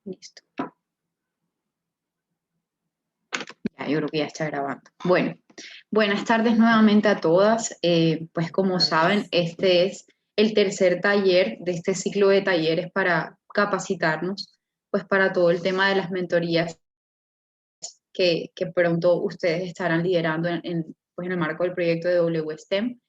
Listo. Ya, yo creo que ya está grabando. Bueno, buenas tardes nuevamente a todas. Pues como saben, este es el tercer taller de este ciclo de talleres para capacitarnos, pues para todo el tema de las mentorías que pronto ustedes estarán liderando pues en el marco del proyecto de WSTEM.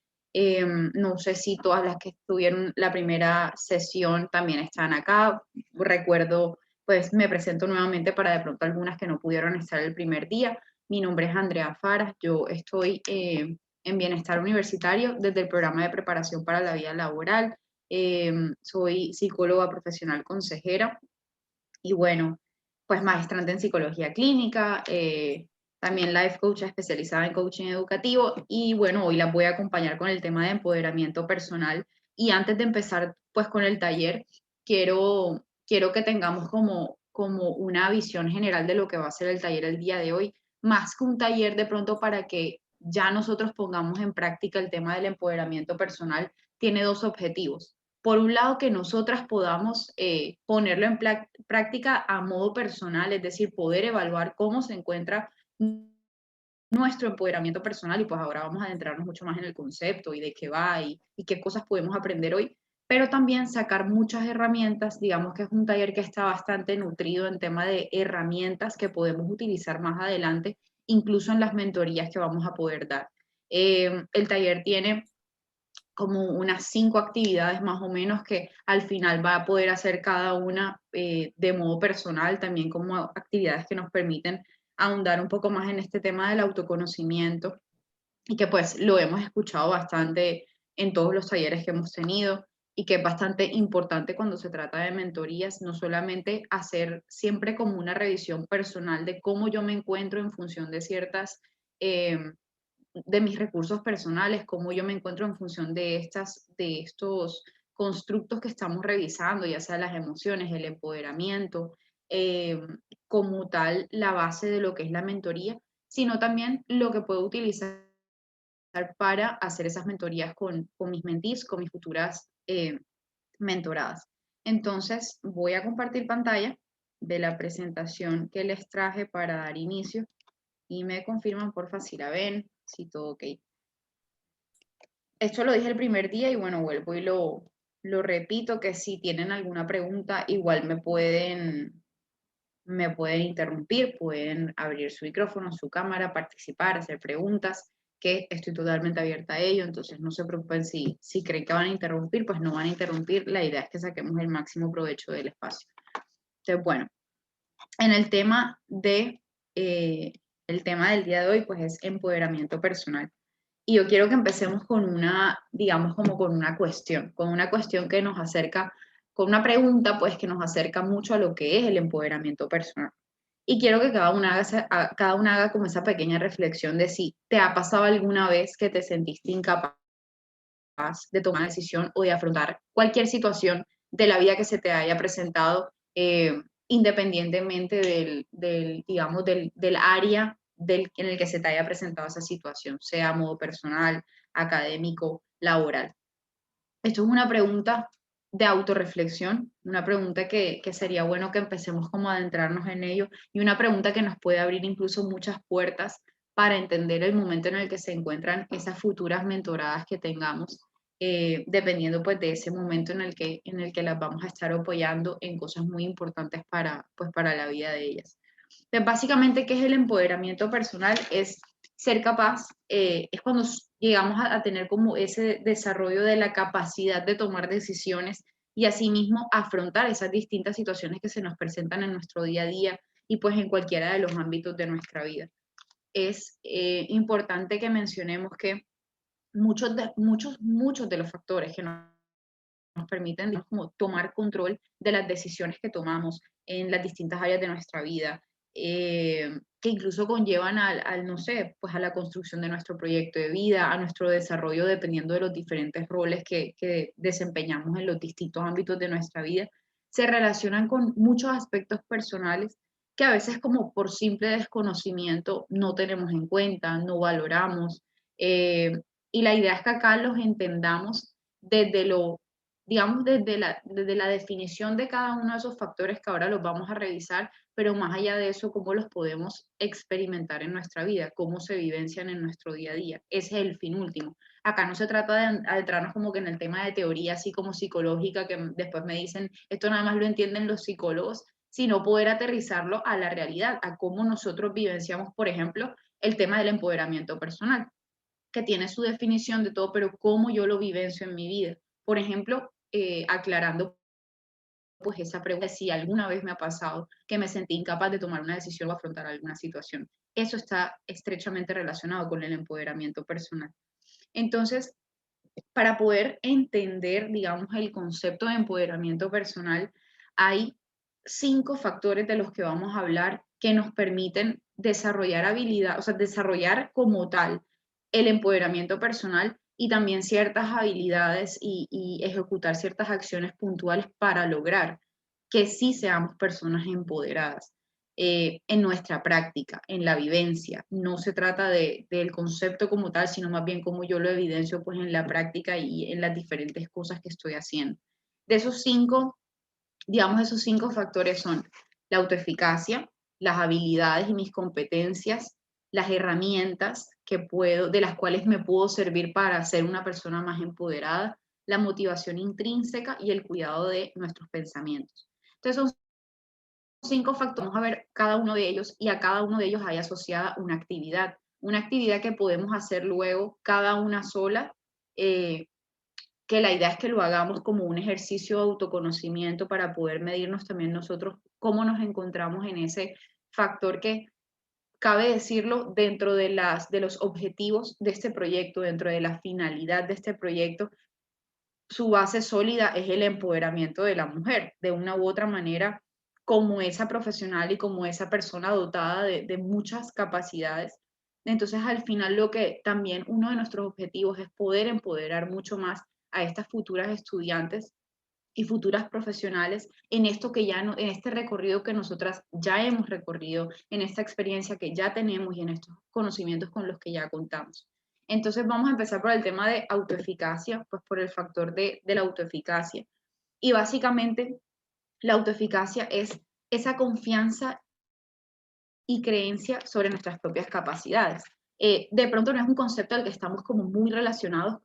No sé si todas las que estuvieron la primera sesión también están acá. Recuerdo, pues me presento nuevamente para de pronto algunas que no pudieron estar el primer día. Mi nombre es Andrea Faras, yo estoy en Bienestar Universitario desde el programa de preparación para la vida laboral. Soy psicóloga profesional consejera y bueno, pues maestrante en psicología clínica, también life coach especializada en coaching educativo y bueno, hoy las voy a acompañar con el tema de empoderamiento personal y antes de empezar pues con el taller, quiero que tengamos como una visión general de lo que va a ser el taller el día de hoy, más que un taller de pronto para que ya nosotros pongamos en práctica el tema del empoderamiento personal, tiene dos objetivos. Por un lado, que nosotras podamos ponerlo en práctica a modo personal, es decir, poder evaluar cómo se encuentra nuestro empoderamiento personal y pues ahora vamos a adentrarnos mucho más en el concepto y de qué va y qué cosas podemos aprender hoy, pero también sacar muchas herramientas, digamos que es un taller que está bastante nutrido en tema de herramientas que podemos utilizar más adelante, incluso en las mentorías que vamos a poder dar. El taller tiene como unas 5 actividades más o menos que al final va a poder hacer cada una de modo personal, también como actividades que nos permiten ahondar un poco más en este tema del autoconocimiento y que pues lo hemos escuchado bastante en todos los talleres que hemos tenido y que es bastante importante cuando se trata de mentorías, no solamente hacer siempre como una revisión personal de cómo yo me encuentro en función de ciertas eh, de mis recursos personales, cómo yo me encuentro en función de estos constructos que estamos revisando, ya sea las emociones, el empoderamiento, eh, como tal la base de lo que es la mentoría, sino también lo que puedo utilizar para hacer esas mentorías con mis mentees, con mis futuras mentoradas. Entonces, voy a compartir pantalla de la presentación que les traje para dar inicio y me confirman porfa si la ven, si todo ok. Esto lo dije el primer día y bueno, vuelvo y lo repito, que si tienen alguna pregunta, igual me pueden interrumpir, pueden abrir su micrófono, su cámara, participar, hacer preguntas, que estoy totalmente abierta a ello, entonces no se preocupen si creen que van a interrumpir, pues no van a interrumpir, la idea es que saquemos el máximo provecho del espacio. Entonces, bueno, en el tema del día de hoy, pues es empoderamiento personal. Y yo quiero que empecemos con una, digamos, como con una cuestión que nos acerca, con una pregunta, pues, que nos acerca mucho a lo que es el empoderamiento personal. Y quiero que cada una haga como esa pequeña reflexión de si te ha pasado alguna vez que te sentiste incapaz de tomar una decisión o de afrontar cualquier situación de la vida que se te haya presentado, independientemente digamos, del área en el que se te haya presentado esa situación, sea a modo personal, académico, laboral. Esto es una pregunta de autorreflexión, una pregunta que sería bueno que empecemos como a adentrarnos en ello y una pregunta que nos puede abrir incluso muchas puertas para entender el momento en el que se encuentran esas futuras mentoradas que tengamos, dependiendo pues de ese momento en el que las vamos a estar apoyando en cosas muy importantes pues, para la vida de ellas. Entonces, básicamente, ¿qué es el empoderamiento personal? Es ser capaz, es cuando llegamos a tener como ese desarrollo de la capacidad de tomar decisiones y asimismo afrontar esas distintas situaciones que se nos presentan en nuestro día a día y pues en cualquiera de los ámbitos de nuestra vida. Es importante que mencionemos que muchos de los factores que nos permiten digamos, como tomar control de las decisiones que tomamos en las distintas áreas de nuestra vida, que incluso conllevan no sé, pues a la construcción de nuestro proyecto de vida, a nuestro desarrollo dependiendo de los diferentes roles que desempeñamos en los distintos ámbitos de nuestra vida, se relacionan con muchos aspectos personales que a veces como por simple desconocimiento no tenemos en cuenta, no valoramos, y la idea es que acá los entendamos desde lo digamos, desde la definición de cada uno de esos factores que ahora los vamos a revisar, pero más allá de eso, cómo los podemos experimentar en nuestra vida, cómo se vivencian en nuestro día a día. Ese es el fin último. Acá no se trata de adentrarnos como que en el tema de teoría así como psicológica, que después me dicen, esto nada más lo entienden los psicólogos, sino poder aterrizarlo a la realidad, a cómo nosotros vivenciamos, por ejemplo, el tema del empoderamiento personal, que tiene su definición de todo, pero cómo yo lo vivencio en mi vida. Por ejemplo, aclarando pues esa pregunta de si alguna vez me ha pasado que me sentí incapaz de tomar una decisión o afrontar alguna situación. Eso está estrechamente relacionado con el empoderamiento personal. Entonces, para poder entender, digamos, el concepto de empoderamiento personal, hay 5 factores de los que vamos a hablar que nos permiten desarrollar habilidad, o sea, desarrollar como tal el empoderamiento personal y también ciertas habilidades y ejecutar ciertas acciones puntuales para lograr que sí seamos personas empoderadas. En nuestra práctica, en la vivencia. No se trata del concepto como tal, sino más bien cómo yo lo evidencio pues en la práctica y en las diferentes cosas que estoy haciendo. De esos 5, digamos, esos 5 factores son la autoeficacia, las habilidades y mis competencias, las herramientas de las cuales me puedo servir para ser una persona más empoderada, la motivación intrínseca y el cuidado de nuestros pensamientos. Entonces son 5 factores, vamos a ver cada uno de ellos y a cada uno de ellos hay asociada una actividad que podemos hacer luego cada una sola, eh, que la idea es que lo hagamos como un ejercicio de autoconocimiento para poder medirnos también nosotros cómo nos encontramos en ese factor que cabe decirlo dentro de los objetivos de este proyecto, dentro de la finalidad de este proyecto, su base sólida es el empoderamiento de la mujer, de una u otra manera, como esa profesional y como esa persona dotada de muchas capacidades. Entonces, al final, lo que también uno de nuestros objetivos es poder empoderar mucho más a estas futuras estudiantes y futuras profesionales en esto que ya no, en este recorrido que nosotras ya hemos recorrido, en esta experiencia que ya tenemos y en estos conocimientos con los que ya contamos. Entonces vamos a empezar por el tema de autoeficacia, pues por el factor de la autoeficacia. Y básicamente la autoeficacia es esa confianza y creencia sobre nuestras propias capacidades. De pronto no es un concepto al que estamos como muy relacionados,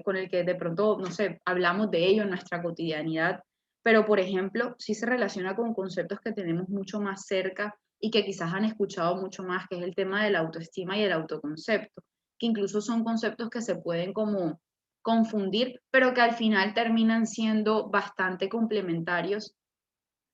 con el que de pronto, no sé, hablamos de ello en nuestra cotidianidad, pero por ejemplo, sí se relaciona con conceptos que tenemos mucho más cerca y que quizás han escuchado mucho más, que es el tema de la autoestima y el autoconcepto, que incluso son conceptos que se pueden como confundir, pero que al final terminan siendo bastante complementarios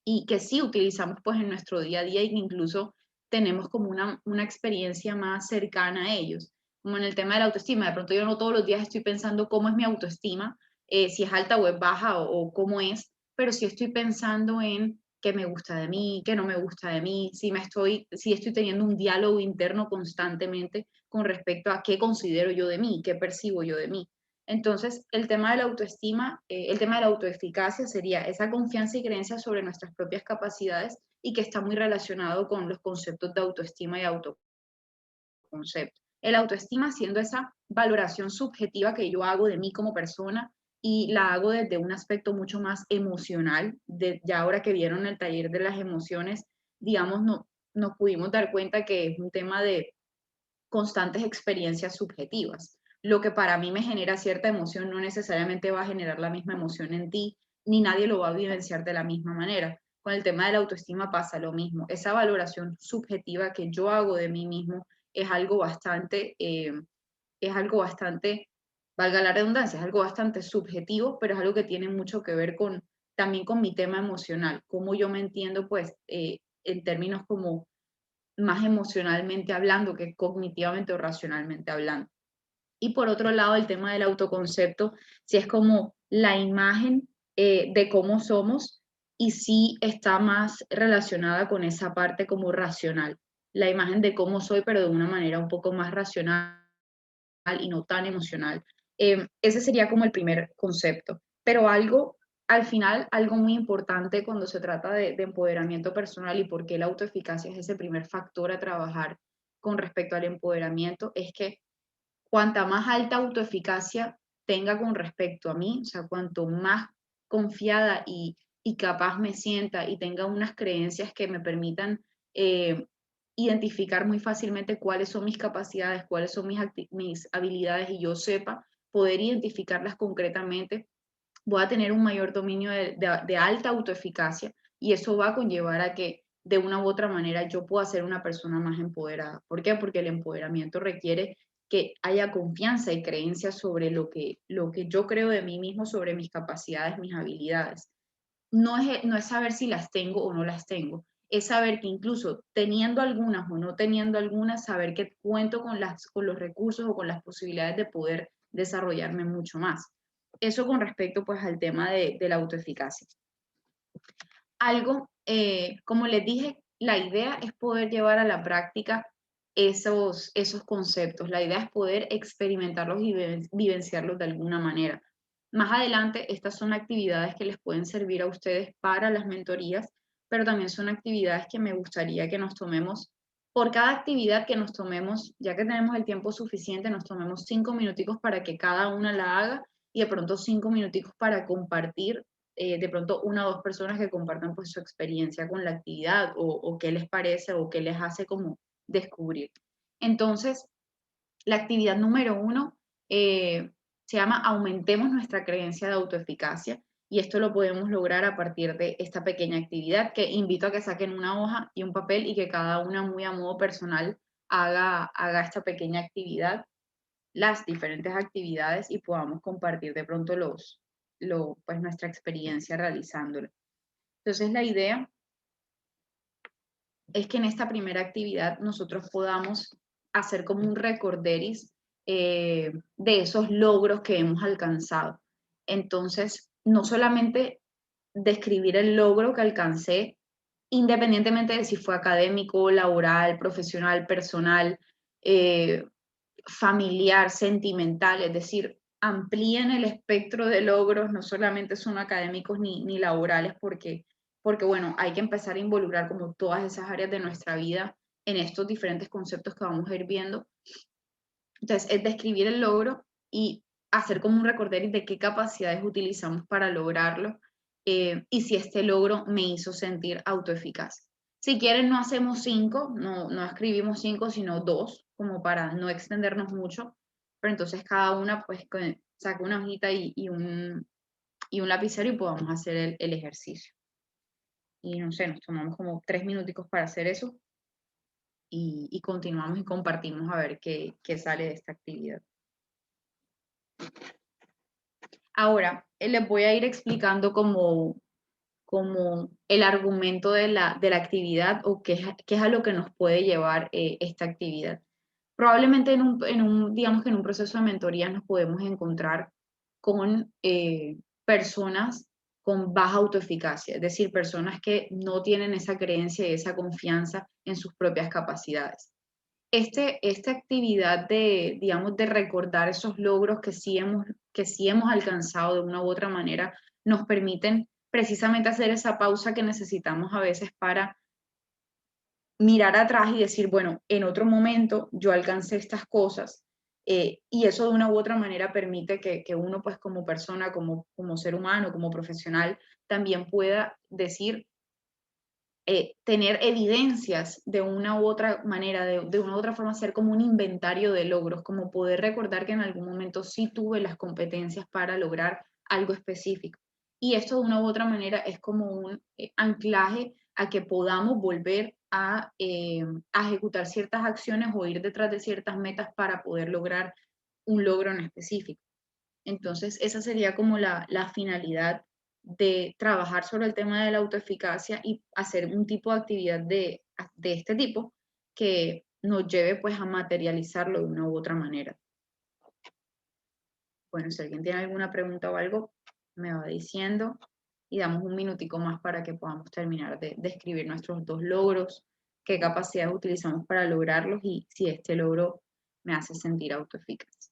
y que sí utilizamos pues en nuestro día a día y que incluso tenemos como una experiencia más cercana a ellos, como en el tema de la autoestima. De pronto yo no todos los días estoy pensando cómo es mi autoestima, si es alta o es baja o cómo es, pero sí estoy pensando en qué me gusta de mí, qué no me gusta de mí, si estoy teniendo un diálogo interno constantemente con respecto a qué considero yo de mí, qué percibo yo de mí. Entonces, el tema de la autoestima, el tema de la autoeficacia sería esa confianza y creencia sobre nuestras propias capacidades y que está muy relacionado con los conceptos de autoestima y autoconcepto. El autoestima siendo esa valoración subjetiva que yo hago de mí como persona y la hago desde un aspecto mucho más emocional. Ya ahora que vieron el taller de las emociones, digamos, no, nos pudimos dar cuenta que es un tema de constantes experiencias subjetivas. Lo que para mí me genera cierta emoción no necesariamente va a generar la misma emoción en ti, ni nadie lo va a vivenciar de la misma manera. Con el tema de la autoestima pasa lo mismo. Esa valoración subjetiva que yo hago de mí mismo es algo bastante, valga la redundancia, es algo bastante subjetivo, pero es algo que tiene mucho que ver también con mi tema emocional, cómo yo me entiendo, pues, en términos como más emocionalmente hablando que cognitivamente o racionalmente hablando. Y por otro lado, el tema del autoconcepto, si es como la imagen de cómo somos y si está más relacionada con esa parte como racional, la imagen de cómo soy, pero de una manera un poco más racional y no tan emocional. Ese sería como el primer concepto. Pero al final, algo muy importante cuando se trata de empoderamiento personal y por qué la autoeficacia es ese primer factor a trabajar con respecto al empoderamiento, es que cuanta más alta autoeficacia tenga con respecto a mí, o sea, cuanto más confiada y capaz me sienta y tenga unas creencias que me permitan identificar muy fácilmente cuáles son mis capacidades, cuáles son mis habilidades y yo sepa poder identificarlas concretamente, voy a tener un mayor dominio de alta autoeficacia y eso va a conllevar a que de una u otra manera yo pueda ser una persona más empoderada. ¿Por qué? Porque el empoderamiento requiere que haya confianza y creencia sobre lo que yo creo de mí mismo, sobre mis capacidades, mis habilidades. No es saber si las tengo o no las tengo, es saber que incluso teniendo algunas o no teniendo algunas, saber que cuento con los recursos o con las posibilidades de poder desarrollarme mucho más. Eso con respecto pues al tema de la autoeficacia. Algo, como les dije, la idea es poder llevar a la práctica esos conceptos. La idea es poder experimentarlos y vivenciarlos de alguna manera. Más adelante, estas son actividades que les pueden servir a ustedes para las mentorías, pero también son actividades que me gustaría que nos tomemos, por cada actividad que nos tomemos, ya que tenemos el tiempo suficiente, nos tomemos 5 minuticos para que cada una la haga y de pronto 5 minuticos para compartir de pronto una o dos personas que compartan pues su experiencia con la actividad o qué les parece o qué les hace como descubrir. Entonces, la actividad número 1 se llama Aumentemos nuestra creencia de autoeficacia y esto lo podemos lograr a partir de esta pequeña actividad que invito a que saquen una hoja y un papel y que cada una muy a modo personal haga esta pequeña actividad, las diferentes actividades y podamos compartir de pronto pues nuestra experiencia realizándolo. Entonces la idea es que en esta primera actividad nosotros podamos hacer como un recorderis de esos logros que hemos alcanzado. Entonces, no solamente describir el logro que alcancé, independientemente de si fue académico, laboral, profesional, personal, eh, familiar, sentimental, es decir, amplíen el espectro de logros, no solamente son académicos ni laborales, porque, bueno, hay que empezar a involucrar como todas esas áreas de nuestra vida en estos diferentes conceptos que vamos a ir viendo. Entonces, es describir el logro y hacer como un recorderis de qué capacidades utilizamos para lograrlo y si este logro me hizo sentir autoeficaz. Si quieren, no hacemos 5, no escribimos 5, sino 2, como para no extendernos mucho, pero entonces cada una pues saca una hojita y un lapicero y podamos hacer el ejercicio. Y no sé, nos tomamos como 3 minuticos para hacer eso y continuamos y compartimos a ver qué sale de esta actividad. Ahora, les voy a ir explicando como el argumento de la actividad o qué es a lo que nos puede llevar esta actividad. Probablemente digamos que en un proceso de mentoría nos podemos encontrar con personas con baja autoeficacia, es decir, personas que no tienen esa creencia y esa confianza en sus propias capacidades. Esta actividad digamos, de recordar esos logros que sí hemos alcanzado de una u otra manera, nos permiten precisamente hacer esa pausa que necesitamos a veces para mirar atrás y decir, bueno, en otro momento yo alcancé estas cosas y eso de una u otra manera permite que uno pues como persona, como ser humano, como profesional, también pueda decir, tener evidencias de una u otra manera, de una u otra forma, hacer como un inventario de logros, como poder recordar que en algún momento sí tuve las competencias para lograr algo específico. Y esto de una u otra manera es como un anclaje a que podamos volver a ejecutar ciertas acciones o ir detrás de ciertas metas para poder lograr un logro en específico. Entonces, esa sería como la finalidad de trabajar sobre el tema de la autoeficacia y hacer un tipo de actividad de este tipo que nos lleve pues a materializarlo de una u otra manera. Bueno, si alguien tiene alguna pregunta o algo, me va diciendo y damos un minutico más para que podamos terminar de describir nuestros 2 logros, qué capacidades utilizamos para lograrlos y si este logro me hace sentir autoeficaz.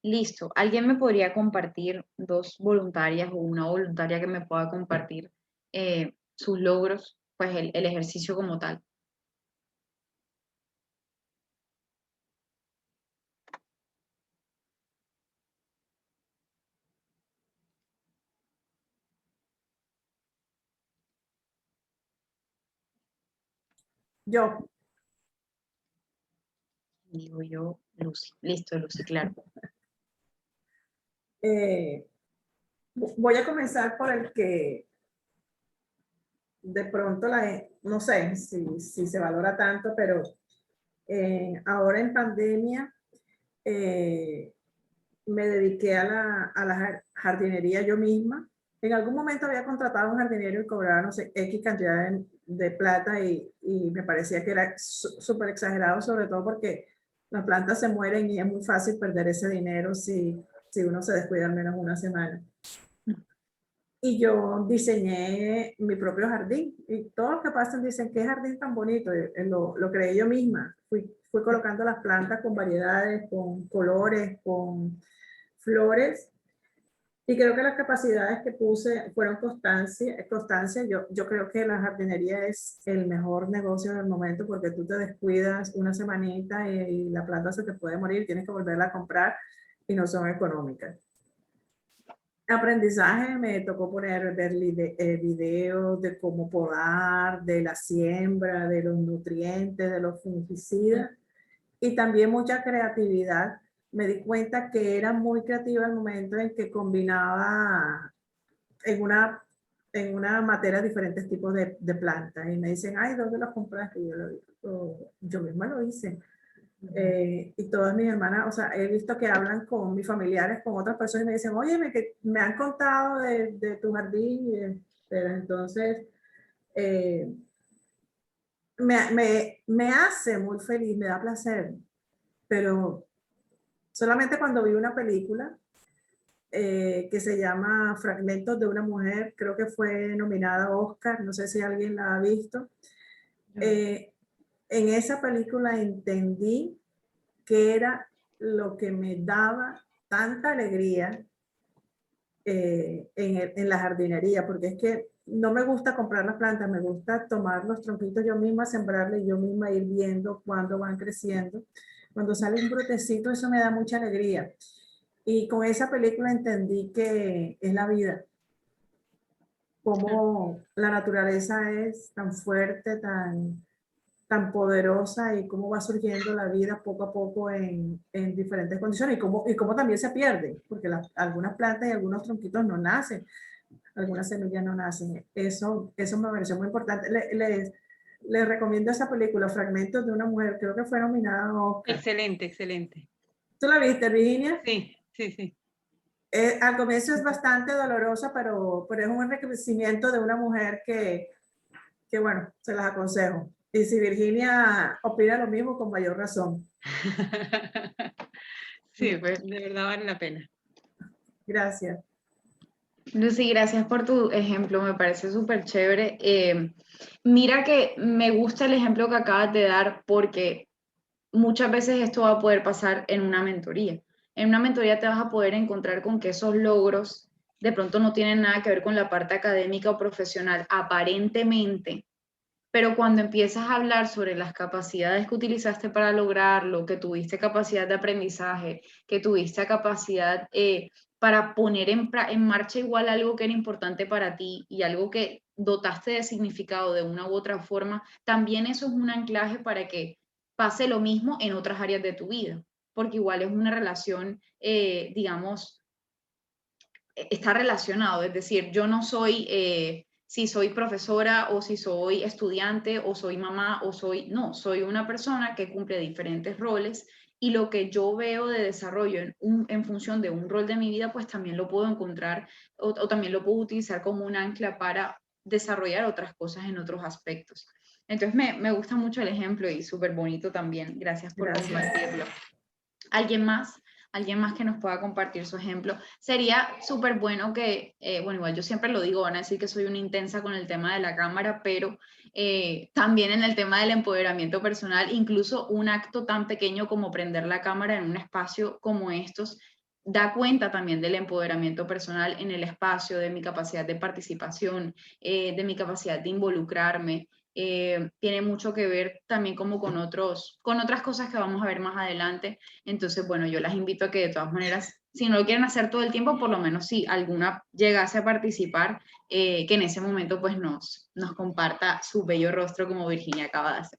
Listo. ¿Alguien me podría compartir, dos voluntarias o una voluntaria que me pueda compartir sus logros, pues el ejercicio como tal? Yo, Digo yo, Lucy. Listo, Lucy, claro. eh, voy a comenzar por el que de pronto no sé si se valora tanto, pero ahora en pandemia eh, me dediqué a la jardinería yo misma. En algún momento había contratado a un jardinero y cobraba, no sé, X cantidad de plata y me parecía que era súper exagerado, sobre todo porque las plantas se mueren y es muy fácil perder ese dinero si uno se descuida al menos una semana. Y yo diseñé mi propio jardín. Y todos los que pasan dicen, qué jardín tan bonito. Lo creé yo misma. Fui colocando las plantas con variedades, con colores, con flores. Y creo que las capacidades que puse fueron constancia. Yo creo que la jardinería es el mejor negocio del momento porque tú te descuidas una semanita y la planta se te puede morir, tienes que volverla a comprar y no son económicas. Aprendizaje, me tocó ver videos de cómo podar, de la siembra, de los nutrientes, de los fungicidas y también mucha creatividad. Me di cuenta que era muy creativa el momento en que combinaba en una, en una materia diferentes tipos de plantas y me dicen, ay, ¿dónde los compraste? Y yo misma lo hice. Y todas mis hermanas, o sea, he visto que hablan con mis familiares, con otras personas y me dicen, oye, que me han contado de tu jardín, pero entonces eh, me hace muy feliz, me da placer, pero solamente cuando vi una película que se llama Fragmentos de una mujer, creo que fue nominada a Oscar, no sé si alguien la ha visto. Eh, en esa película entendí que era lo que me daba tanta alegría en la jardinería, porque es que no me gusta comprar las plantas, me gusta tomar los tronquitos yo misma, sembrarles y yo misma ir viendo cuándo van creciendo. Cuando sale un brotecito, eso me da mucha alegría. Y con esa película entendí que es la vida, cómo la naturaleza es tan fuerte, tan poderosa y cómo va surgiendo la vida poco a poco en diferentes condiciones y cómo también se pierde, porque algunas plantas y algunos tronquitos no nacen, algunas semillas no nacen. Eso me pareció muy importante. Les recomiendo esa película, Fragmentos de una mujer, creo que fue nominada a Oscar. Excelente, excelente. ¿Tú la viste, Virginia? Sí, sí, sí. Al comienzo es bastante dolorosa, pero es un enriquecimiento de una mujer que, bueno, se las aconsejo. Y si Virginia opina lo mismo, con mayor razón. Sí, pues de verdad vale la pena. Gracias. Lucy, gracias por tu ejemplo, me parece súper chévere. Mira que me gusta el ejemplo que acabas de dar porque muchas veces esto va a poder pasar en una mentoría. En una mentoría te vas a poder encontrar con que esos logros de pronto no tienen nada que ver con la parte académica o profesional, aparentemente, pero cuando empiezas a hablar sobre las capacidades que utilizaste para lograrlo, que tuviste capacidad de aprendizaje, que tuviste capacidad para poner en marcha igual algo que era importante para ti y algo que dotaste de significado de una u otra forma, también eso es un anclaje para que pase lo mismo en otras áreas de tu vida, porque igual es una relación, digamos, está relacionado, es decir, yo no soy, si soy profesora o si soy estudiante o soy mamá o soy, no, soy una persona que cumple diferentes roles y lo que yo veo de desarrollo en función de un rol de mi vida, pues también lo puedo encontrar o también lo puedo utilizar como un ancla para desarrollar otras cosas en otros aspectos. Entonces me gusta mucho el ejemplo y súper bonito también. Gracias por compartirlo. ¿Alguien más? ¿Alguien más que nos pueda compartir su ejemplo? Sería súper bueno que, bueno, igual yo siempre lo digo, van a decir que soy una intensa con el tema de la cámara, pero también en el tema del empoderamiento personal, incluso un acto tan pequeño como prender la cámara en un espacio como estos, da cuenta también del empoderamiento personal en el espacio, de mi capacidad de participación, de mi capacidad de involucrarme. Tiene mucho que ver también como con otras cosas que vamos a ver más adelante. Entonces, bueno, yo las invito a que de todas maneras, si no lo quieren hacer todo el tiempo, por lo menos si alguna llegase a participar, que en ese momento pues nos comparta su bello rostro como Virginia acaba de hacer.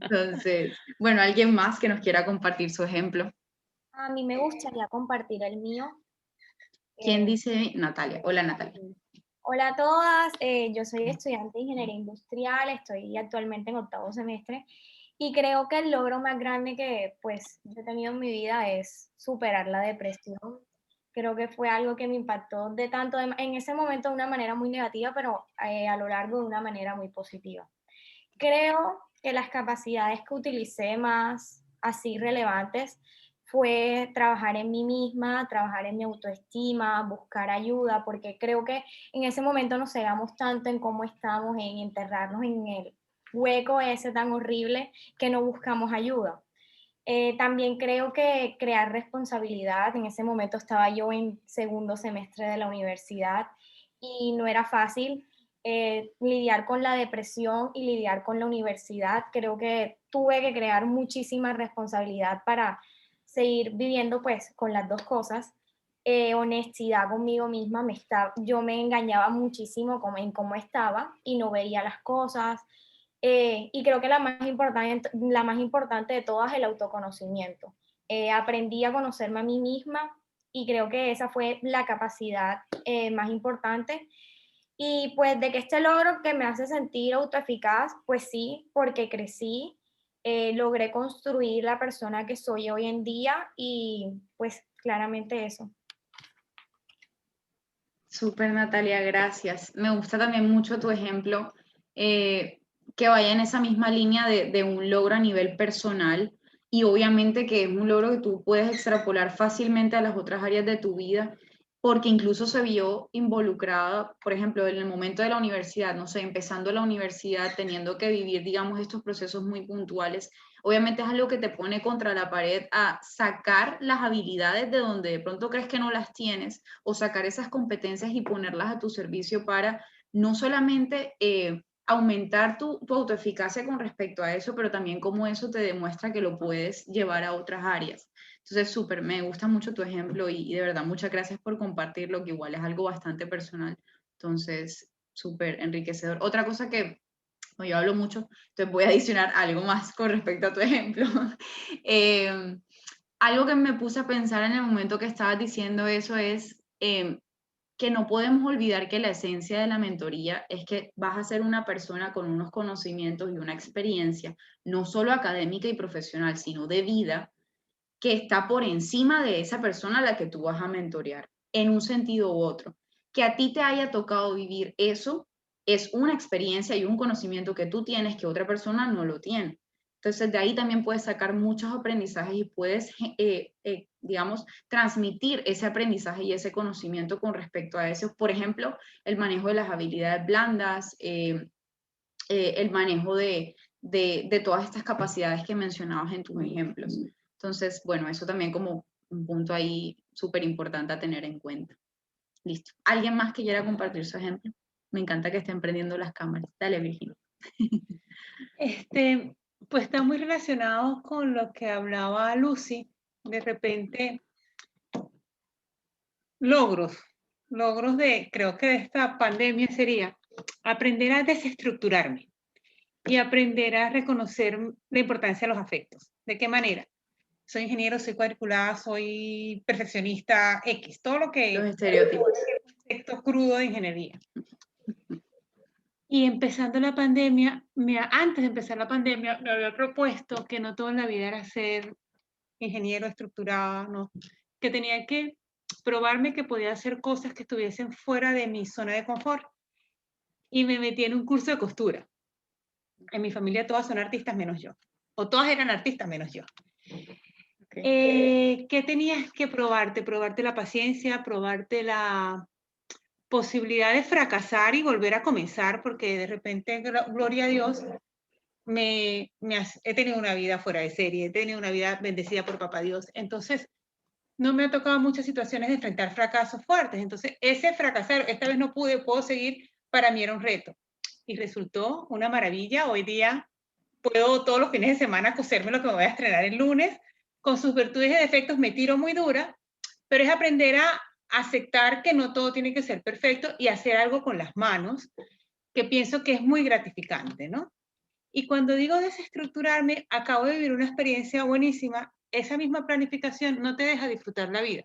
Entonces, bueno, alguien más que nos quiera compartir su ejemplo. A mí me gustaría compartir el mío. ¿Quién dice? Natalia. Hola, Natalia. Hola a todas, yo soy estudiante de Ingeniería Industrial, estoy actualmente en 8º semestre y creo que el logro más grande que pues yo he tenido en mi vida es superar la depresión. Creo que fue algo que me impactó en ese momento de una manera muy negativa, pero a lo largo de una manera muy positiva. Creo que las capacidades que utilicé más así relevantes fue trabajar en mí misma, trabajar en mi autoestima, buscar ayuda, porque creo que en ese momento nos cegamos tanto en cómo estamos, en enterrarnos en el hueco ese tan horrible que no buscamos ayuda. También creo que crear responsabilidad, en ese momento estaba yo en 2º semestre de la universidad y no era fácil lidiar con la depresión y lidiar con la universidad. Creo que tuve que crear muchísima responsabilidad para seguir viviendo pues con las dos cosas. Honestidad conmigo misma, yo me engañaba muchísimo en cómo estaba y no veía las cosas. Y creo que la más importante de todas es el autoconocimiento. Aprendí a conocerme a mí misma y creo que esa fue la capacidad más importante. Y pues de que este logro que me hace sentir autoeficaz, pues sí, porque crecí, logré construir la persona que soy hoy en día y pues claramente eso. Súper, Natalia, gracias. Me gusta también mucho tu ejemplo, que vaya en esa misma línea de un logro a nivel personal y obviamente que es un logro que tú puedes extrapolar fácilmente a las otras áreas de tu vida, porque incluso se vio involucrada, por ejemplo, en el momento de la universidad, no sé, empezando la universidad, teniendo que vivir, digamos, estos procesos muy puntuales. Obviamente es algo que te pone contra la pared a sacar las habilidades de donde de pronto crees que no las tienes o sacar esas competencias y ponerlas a tu servicio para no solamente aumentar tu autoeficacia con respecto a eso, pero también cómo eso te demuestra que lo puedes llevar a otras áreas. Entonces, súper, me gusta mucho tu ejemplo y de verdad muchas gracias por compartirlo, que igual es algo bastante personal. Entonces, súper enriquecedor. Otra cosa que yo hablo mucho, entonces voy a adicionar algo más con respecto a tu ejemplo. Algo que me puse a pensar en el momento que estabas diciendo eso es que no podemos olvidar que la esencia de la mentoría es que vas a ser una persona con unos conocimientos y una experiencia, no solo académica y profesional, sino de vida, que está por encima de esa persona a la que tú vas a mentorear, en un sentido u otro. Que a ti te haya tocado vivir eso es una experiencia y un conocimiento que tú tienes que otra persona no lo tiene. Entonces, de ahí también puedes sacar muchos aprendizajes y puedes, digamos, transmitir ese aprendizaje y ese conocimiento con respecto a eso. Por ejemplo, el manejo de las habilidades blandas, el manejo de todas estas capacidades que mencionabas en tus ejemplos. Entonces, bueno, eso también como un punto ahí súper importante a tener en cuenta. Listo. ¿Alguien más que quiera compartir su ejemplo? Me encanta que estén prendiendo las cámaras. Dale, Virginia. Pues está muy relacionado con lo que hablaba Lucy. De repente, logros creo que de esta pandemia sería aprender a desestructurarme y aprender a reconocer la importancia de los afectos. ¿De qué manera? Soy ingeniero, soy cuadriculada, soy perfeccionista, X, todo lo que... Los estereotipos. El concepto crudo de ingeniería. Y empezando la pandemia, antes de empezar la pandemia, me había propuesto que no todo en la vida era ser ingeniero estructurado, ¿no? Que tenía que probarme que podía hacer cosas que estuviesen fuera de mi zona de confort. Y me metí en un curso de costura. En mi familia todas son artistas menos yo. O todas eran artistas menos yo. Okay. ¿Qué tenías que probarte? Probarte la paciencia, probarte la posibilidad de fracasar y volver a comenzar, porque de repente, gloria a Dios, he tenido una vida fuera de serie, he tenido una vida bendecida por Papá Dios. Entonces, no me ha tocado muchas situaciones de enfrentar fracasos fuertes. Entonces, ese fracasar, esta vez no pude, puedo seguir, para mí era un reto. Y resultó una maravilla. Hoy día puedo todos los fines de semana coserme lo que me voy a estrenar el lunes. Con sus virtudes y defectos me tiro muy dura, pero es aprender a aceptar que no todo tiene que ser perfecto y hacer algo con las manos, que pienso que es muy gratificante, ¿no? Y cuando digo desestructurarme, acabo de vivir una experiencia buenísima. Esa misma planificación no te deja disfrutar la vida.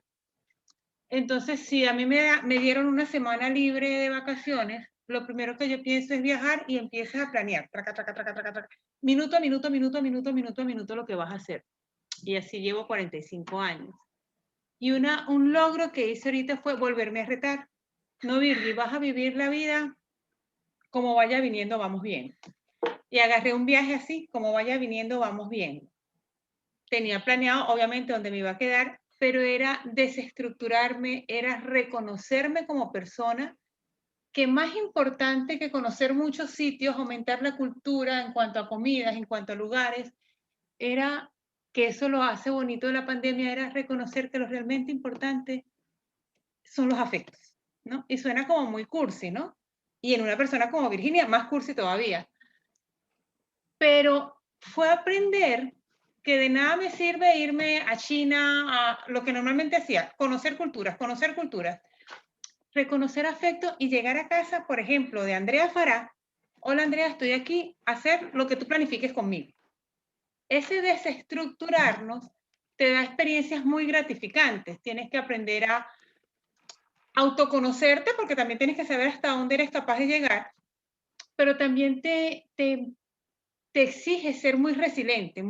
Entonces, si a mí me dieron una semana libre de vacaciones, lo primero que yo pienso es viajar y empieces a planear, traca, traca, traca, traca, traca, minuto a minuto, minuto a minuto, minuto a minuto lo que vas a hacer. Y así llevo 45 años. Y un logro que hice ahorita fue volverme a retar. No, Virgi, vas a vivir la vida como vaya viniendo, vamos bien. Y agarré un viaje así, como vaya viniendo, vamos bien. Tenía planeado, obviamente, dónde me iba a quedar, pero era desestructurarme, era reconocerme como persona, que más importante que conocer muchos sitios, aumentar la cultura en cuanto a comidas, en cuanto a lugares, era que eso lo hace bonito de la pandemia, era reconocer que lo realmente importante son los afectos, ¿no? Y suena como muy cursi, ¿no? Y en una persona como Virginia, más cursi todavía. Pero fue aprender que de nada me sirve irme a China, a lo que normalmente hacía, conocer culturas, reconocer afecto y llegar a casa, por ejemplo, de Andrea Fará. Hola Andrea, estoy aquí, hacer lo que tú planifiques conmigo. Ese desestructurarnos te da experiencias muy gratificantes. Tienes que aprender a autoconocerte, porque también tienes que saber hasta dónde eres capaz de llegar, pero también te exige ser muy resiliente,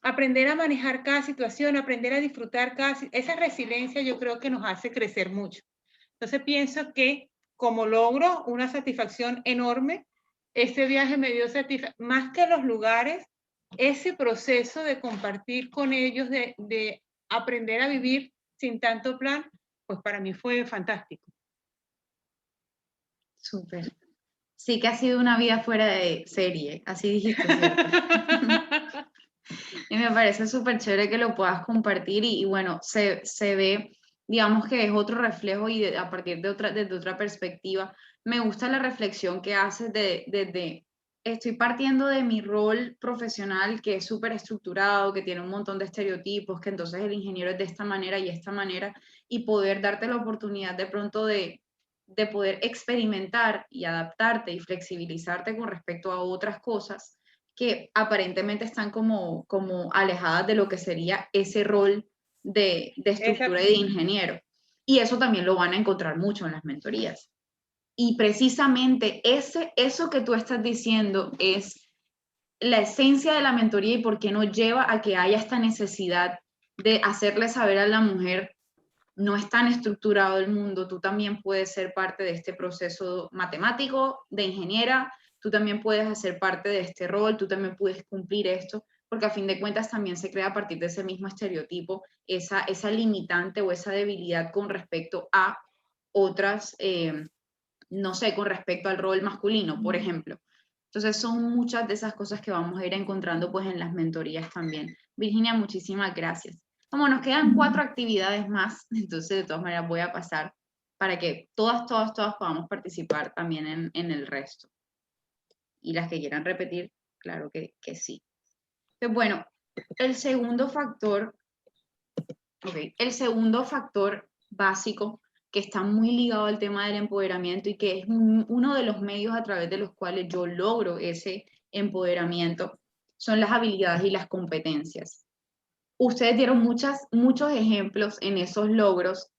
aprender a manejar cada situación, aprender a disfrutar esa resiliencia yo creo que nos hace crecer mucho. Entonces pienso que como logro una satisfacción enorme, este viaje me dio satisfacción, más que los lugares, ese proceso de compartir con ellos, de aprender a vivir sin tanto plan, pues para mí fue fantástico. Súper. Sí que ha sido una vida fuera de serie, así dijiste, ¿cierto? Y me parece súper chévere que lo puedas compartir y bueno, se ve, digamos que es otro reflejo y a partir desde otra perspectiva. Me gusta la reflexión que haces desde, estoy partiendo de mi rol profesional que es súper estructurado, que tiene un montón de estereotipos, que entonces el ingeniero es de esta manera y esta manera, y poder darte la oportunidad de pronto de poder experimentar y adaptarte y flexibilizarte con respecto a otras cosas que aparentemente están como alejadas de lo que sería ese rol de estructura y de ingeniero. Y eso también lo van a encontrar mucho en las mentorías. Y precisamente eso que tú estás diciendo es la esencia de la mentoría y por qué nos lleva a que haya esta necesidad de hacerle saber a la mujer: no es tan estructurado el mundo, tú también puedes ser parte de este proceso matemático, de ingeniera, tú también puedes hacer parte de este rol, tú también puedes cumplir esto, porque a fin de cuentas también se crea a partir de ese mismo estereotipo esa limitante o esa debilidad con respecto a otras, no sé, con respecto al rol masculino, por ejemplo. Entonces son muchas de esas cosas que vamos a ir encontrando pues en las mentorías también. Virginia, muchísimas gracias. Como nos quedan 4 actividades más, entonces de todas maneras voy a pasar para que todas podamos participar también en el resto. Y las que quieran repetir, claro que sí. Entonces, bueno, el segundo factor básico que está muy ligado al tema del empoderamiento y que es uno de los medios a través de los cuales yo logro ese empoderamiento son las habilidades y las competencias. Ustedes dieron muchos ejemplos en esos logros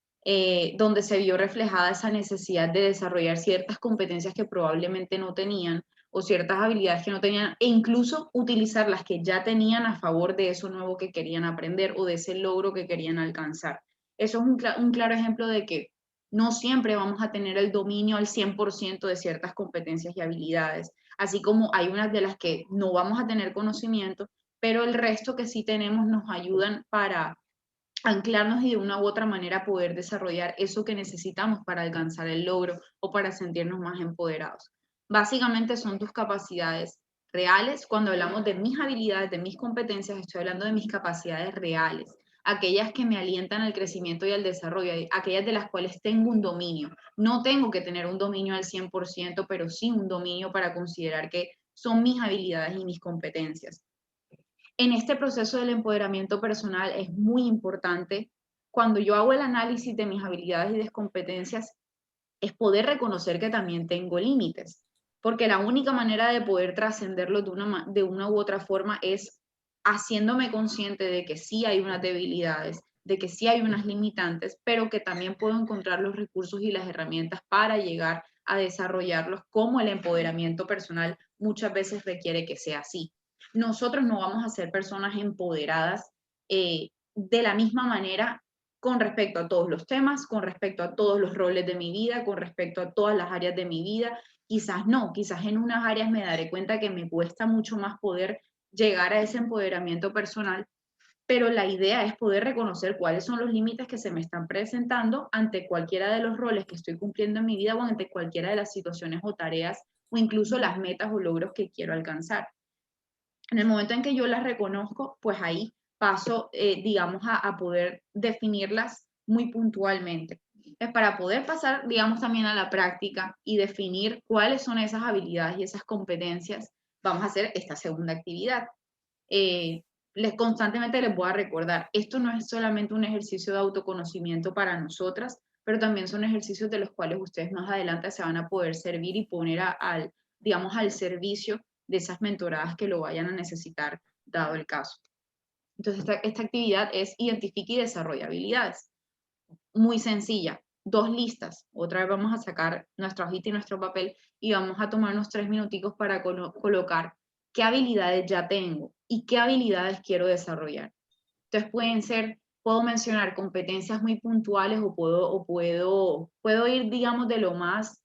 donde se vio reflejada esa necesidad de desarrollar ciertas competencias que probablemente no tenían o ciertas habilidades que no tenían e incluso utilizar las que ya tenían a favor de eso nuevo que querían aprender o de ese logro que querían alcanzar. Eso es un claro ejemplo de que no siempre vamos a tener el dominio al 100% de ciertas competencias y habilidades, así como hay unas de las que no vamos a tener conocimiento, pero el resto que sí tenemos nos ayudan para anclarnos y de una u otra manera poder desarrollar eso que necesitamos para alcanzar el logro o para sentirnos más empoderados. Básicamente son tus capacidades reales. Cuando hablamos de mis habilidades, de mis competencias, estoy hablando de mis capacidades reales. aquellas que me alientan al crecimiento y al desarrollo, aquellas de las cuales tengo un dominio. No tengo que tener un dominio al 100%, pero sí un dominio para considerar que son mis habilidades y mis competencias. En este proceso del empoderamiento personal es muy importante, cuando yo hago el análisis de mis habilidades y de competencias, es poder reconocer que también tengo límites, porque la única manera de poder trascenderlo de una u otra forma es haciéndome consciente de que sí hay unas debilidades, de que sí hay unas limitantes, pero que también puedo encontrar los recursos y las herramientas para llegar a desarrollarlos, como el empoderamiento personal muchas veces requiere que sea así. Nosotros no vamos a ser personas empoderadas de la misma manera con respecto a todos los temas, con respecto a todos los roles de mi vida, con respecto a todas las áreas de mi vida. Quizás no, quizás en unas áreas me daré cuenta que me cuesta mucho más poder llegar a ese empoderamiento personal, pero la idea es poder reconocer cuáles son los límites que se me están presentando ante cualquiera de los roles que estoy cumpliendo en mi vida o ante cualquiera de las situaciones o tareas o incluso las metas o logros que quiero alcanzar. En el momento en que yo las reconozco, pues ahí paso, digamos, a poder definirlas muy puntualmente. Entonces, para poder pasar, digamos, también a la práctica y definir cuáles son esas habilidades y esas competencias, vamos a hacer esta segunda actividad. Constantemente les voy a recordar, esto no es solamente un ejercicio de autoconocimiento para nosotras, pero también son ejercicios de los cuales ustedes más adelante se van a poder servir y poner digamos, al servicio de esas mentoradas que lo vayan a necesitar, dado el caso. Entonces, esta actividad es identifica y desarrolla habilidades. Muy sencilla, 2 listas. Otra vez vamos a sacar nuestra hojita y nuestro papel y vamos a tomarnos 3 minuticos para colocar qué habilidades ya tengo y qué habilidades quiero desarrollar. Entonces puedo mencionar competencias muy puntuales o puedo ir, digamos, de lo más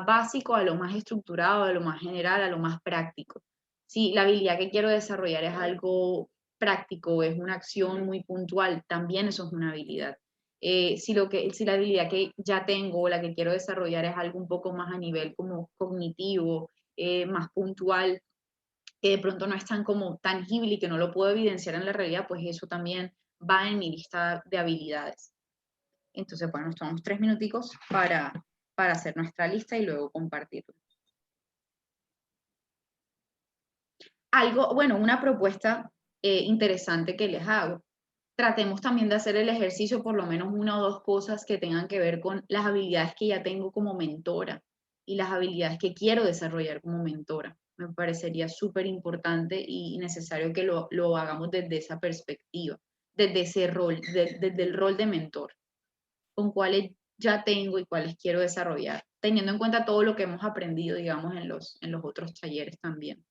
básico a lo más estructurado, a lo más general, a lo más práctico. Si la habilidad que quiero desarrollar es algo práctico, es una acción muy puntual, también eso es una habilidad. Si la habilidad que ya tengo o la que quiero desarrollar es algo un poco más a nivel como cognitivo, más puntual, que de pronto no es tan como tangible y que no lo puedo evidenciar en la realidad, pues eso también va en mi lista de habilidades. Entonces, bueno, nos tomamos 3 minuticos para hacer nuestra lista y luego compartirla. Bueno, una propuesta interesante que les hago. Tratemos también de hacer el ejercicio, por lo menos una o dos cosas que tengan que ver con las habilidades que ya tengo como mentora y las habilidades que quiero desarrollar como mentora. Me parecería súper importante y necesario que lo hagamos desde esa perspectiva, desde ese rol, desde el rol de mentor, con cuáles ya tengo y cuáles quiero desarrollar, teniendo en cuenta todo lo que hemos aprendido, digamos, en los otros talleres también.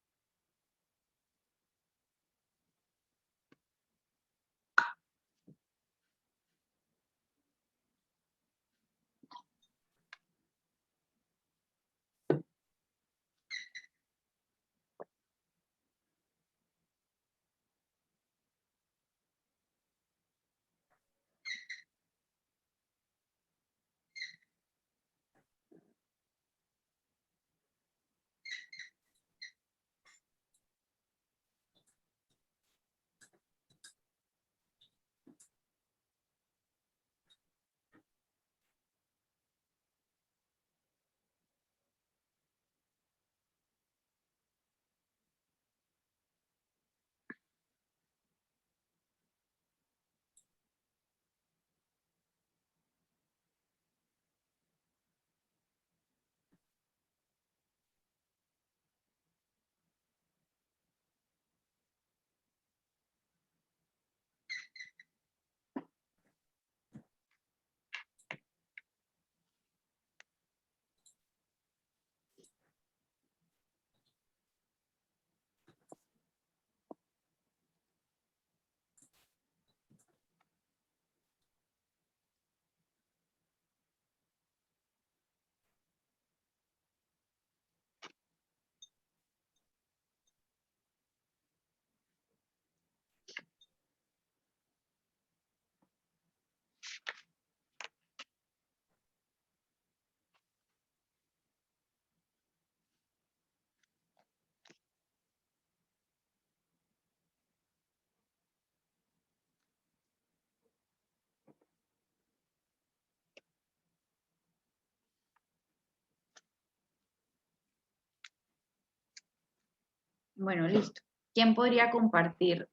Bueno, listo. ¿Quién podría compartir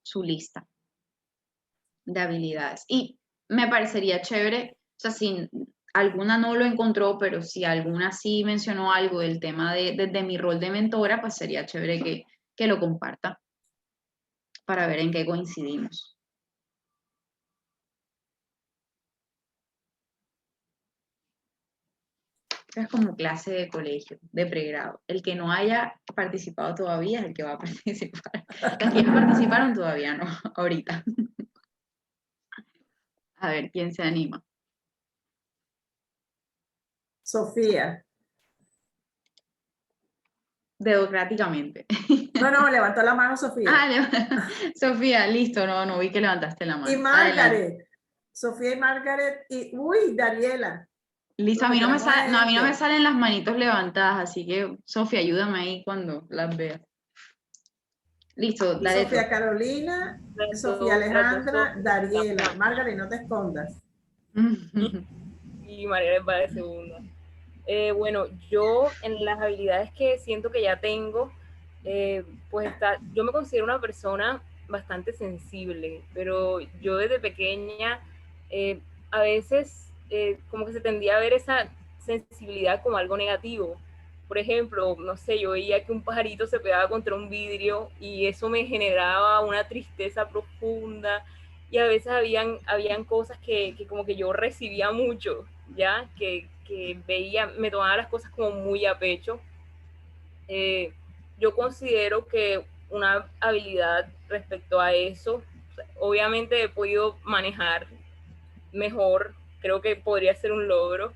su lista de habilidades? Y me parecería chévere, o sea, si alguna no lo encontró, pero si alguna sí mencionó algo del tema de mi rol de mentora, pues sería chévere que lo comparta para ver en qué coincidimos. Es como clase de colegio, de pregrado. El que no haya participado todavía es el que va a participar. Las que ya participaron todavía no, ahorita. A ver, ¿quién se anima? Sofía. Democráticamente. No, levantó la mano Sofía. Sofía, listo, no vi que levantaste la mano. Y Adelante. Margaret. Sofía y Margaret y, uy, Dariela. Listo, a Nos mí no me quedamos no, a mí no me en salen las manitos levantadas, así que, Sofía, ayúdame ahí cuando las veas. Listo, y dale tú. Sofía Carolina, Las Sofía dos Alejandra, son Dariela. Margaret, no te escondas. y Margaret va de segunda. Bueno, yo en las habilidades que siento que ya tengo, pues yo me considero una persona bastante sensible, pero yo desde pequeña a veces como que se tendía a ver esa sensibilidad como algo negativo. Por ejemplo, no sé, yo veía que un pajarito se pegaba contra un vidrio y eso me generaba una tristeza profunda, y a veces habían cosas que como que yo recibía mucho, ya, que veía, me tomaba las cosas como muy a pecho. Yo considero que una habilidad respecto a eso, obviamente he podido manejar mejor, creo que podría ser un logro,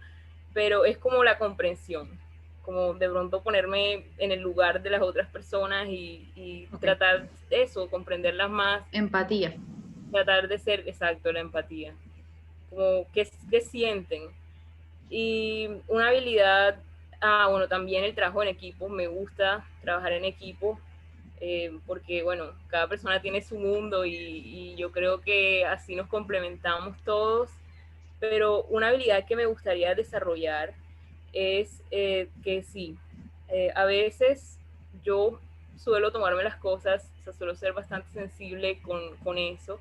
pero es como la comprensión, como de pronto ponerme en el lugar de las otras personas y Ok. tratar eso, comprenderlas más. Empatía. Tratar de ser exacto, la empatía, como qué sienten. Y una habilidad, bueno, también el trabajo en equipo, me gusta trabajar en equipo, porque bueno, cada persona tiene su mundo y yo creo que así nos complementamos todos, pero una habilidad que me gustaría desarrollar es que sí, a veces yo suelo tomarme las cosas, o sea, suelo ser bastante sensible con eso,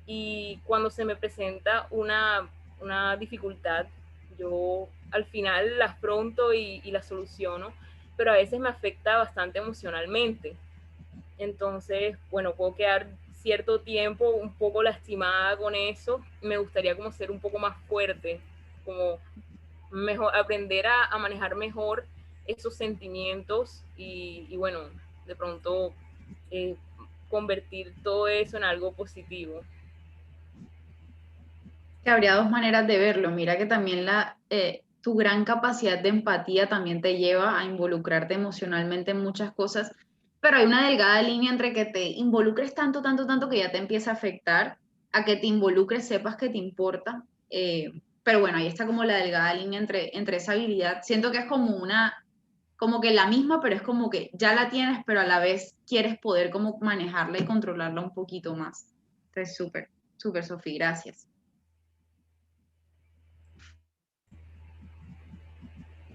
y cuando se me presenta una dificultad, yo al final la afronto y la soluciono, pero a veces me afecta bastante emocionalmente. Entonces, bueno, puedo quedar cierto tiempo un poco lastimada con eso. Me gustaría como ser un poco más fuerte, como mejor, aprender a manejar mejor esos sentimientos y bueno, de pronto eh, convertir todo eso en algo positivo. Que habría dos maneras de verlo. Mira que también tu gran capacidad de empatía también te lleva a involucrarte emocionalmente en muchas cosas, pero hay una delgada línea entre que te involucres tanto, tanto, tanto que ya te empieza a afectar, a que te involucres, sepas que te importa. Pero bueno, ahí está como la delgada línea entre esa habilidad. Siento que es como que la misma, pero es como que ya la tienes, pero a la vez quieres poder como manejarla y controlarla un poquito más. Entonces, súper, súper, Sofía, gracias.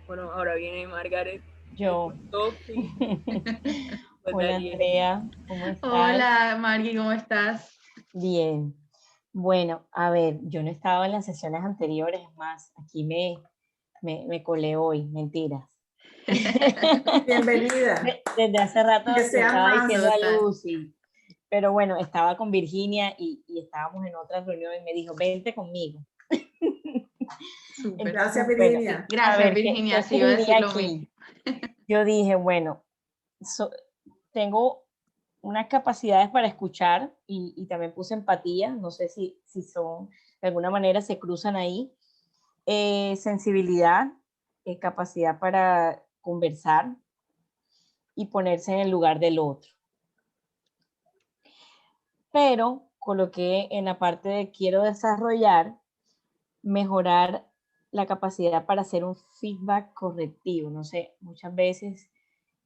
Bueno, ahora viene Margaret. Yo. Sophie, pues Hola Dariel. Andrea, ¿cómo estás? Hola, Margui, ¿cómo estás? Bien. Bueno, a ver, yo no estaba en las sesiones anteriores, es más, aquí me colé hoy, mentiras. Bienvenida. Desde hace rato Que le sean estaba más. diciendo a Total. Lucy, pero bueno, estaba con Virginia y estábamos en otra reunión y me dijo, vente conmigo. Súper. Gracias, Entonces, bueno, Virginia. a Gracias, ver, Virginia, ¿qué sí iba a escribí decir lo aquí? mismo. Yo dije, bueno, tengo unas capacidades para escuchar y también puse empatía, no sé si son, de alguna manera se cruzan ahí, sensibilidad, capacidad para conversar y ponerse en el lugar del otro. Pero coloqué en la parte de quiero desarrollar, mejorar la capacidad para hacer un feedback correctivo. No sé, muchas veces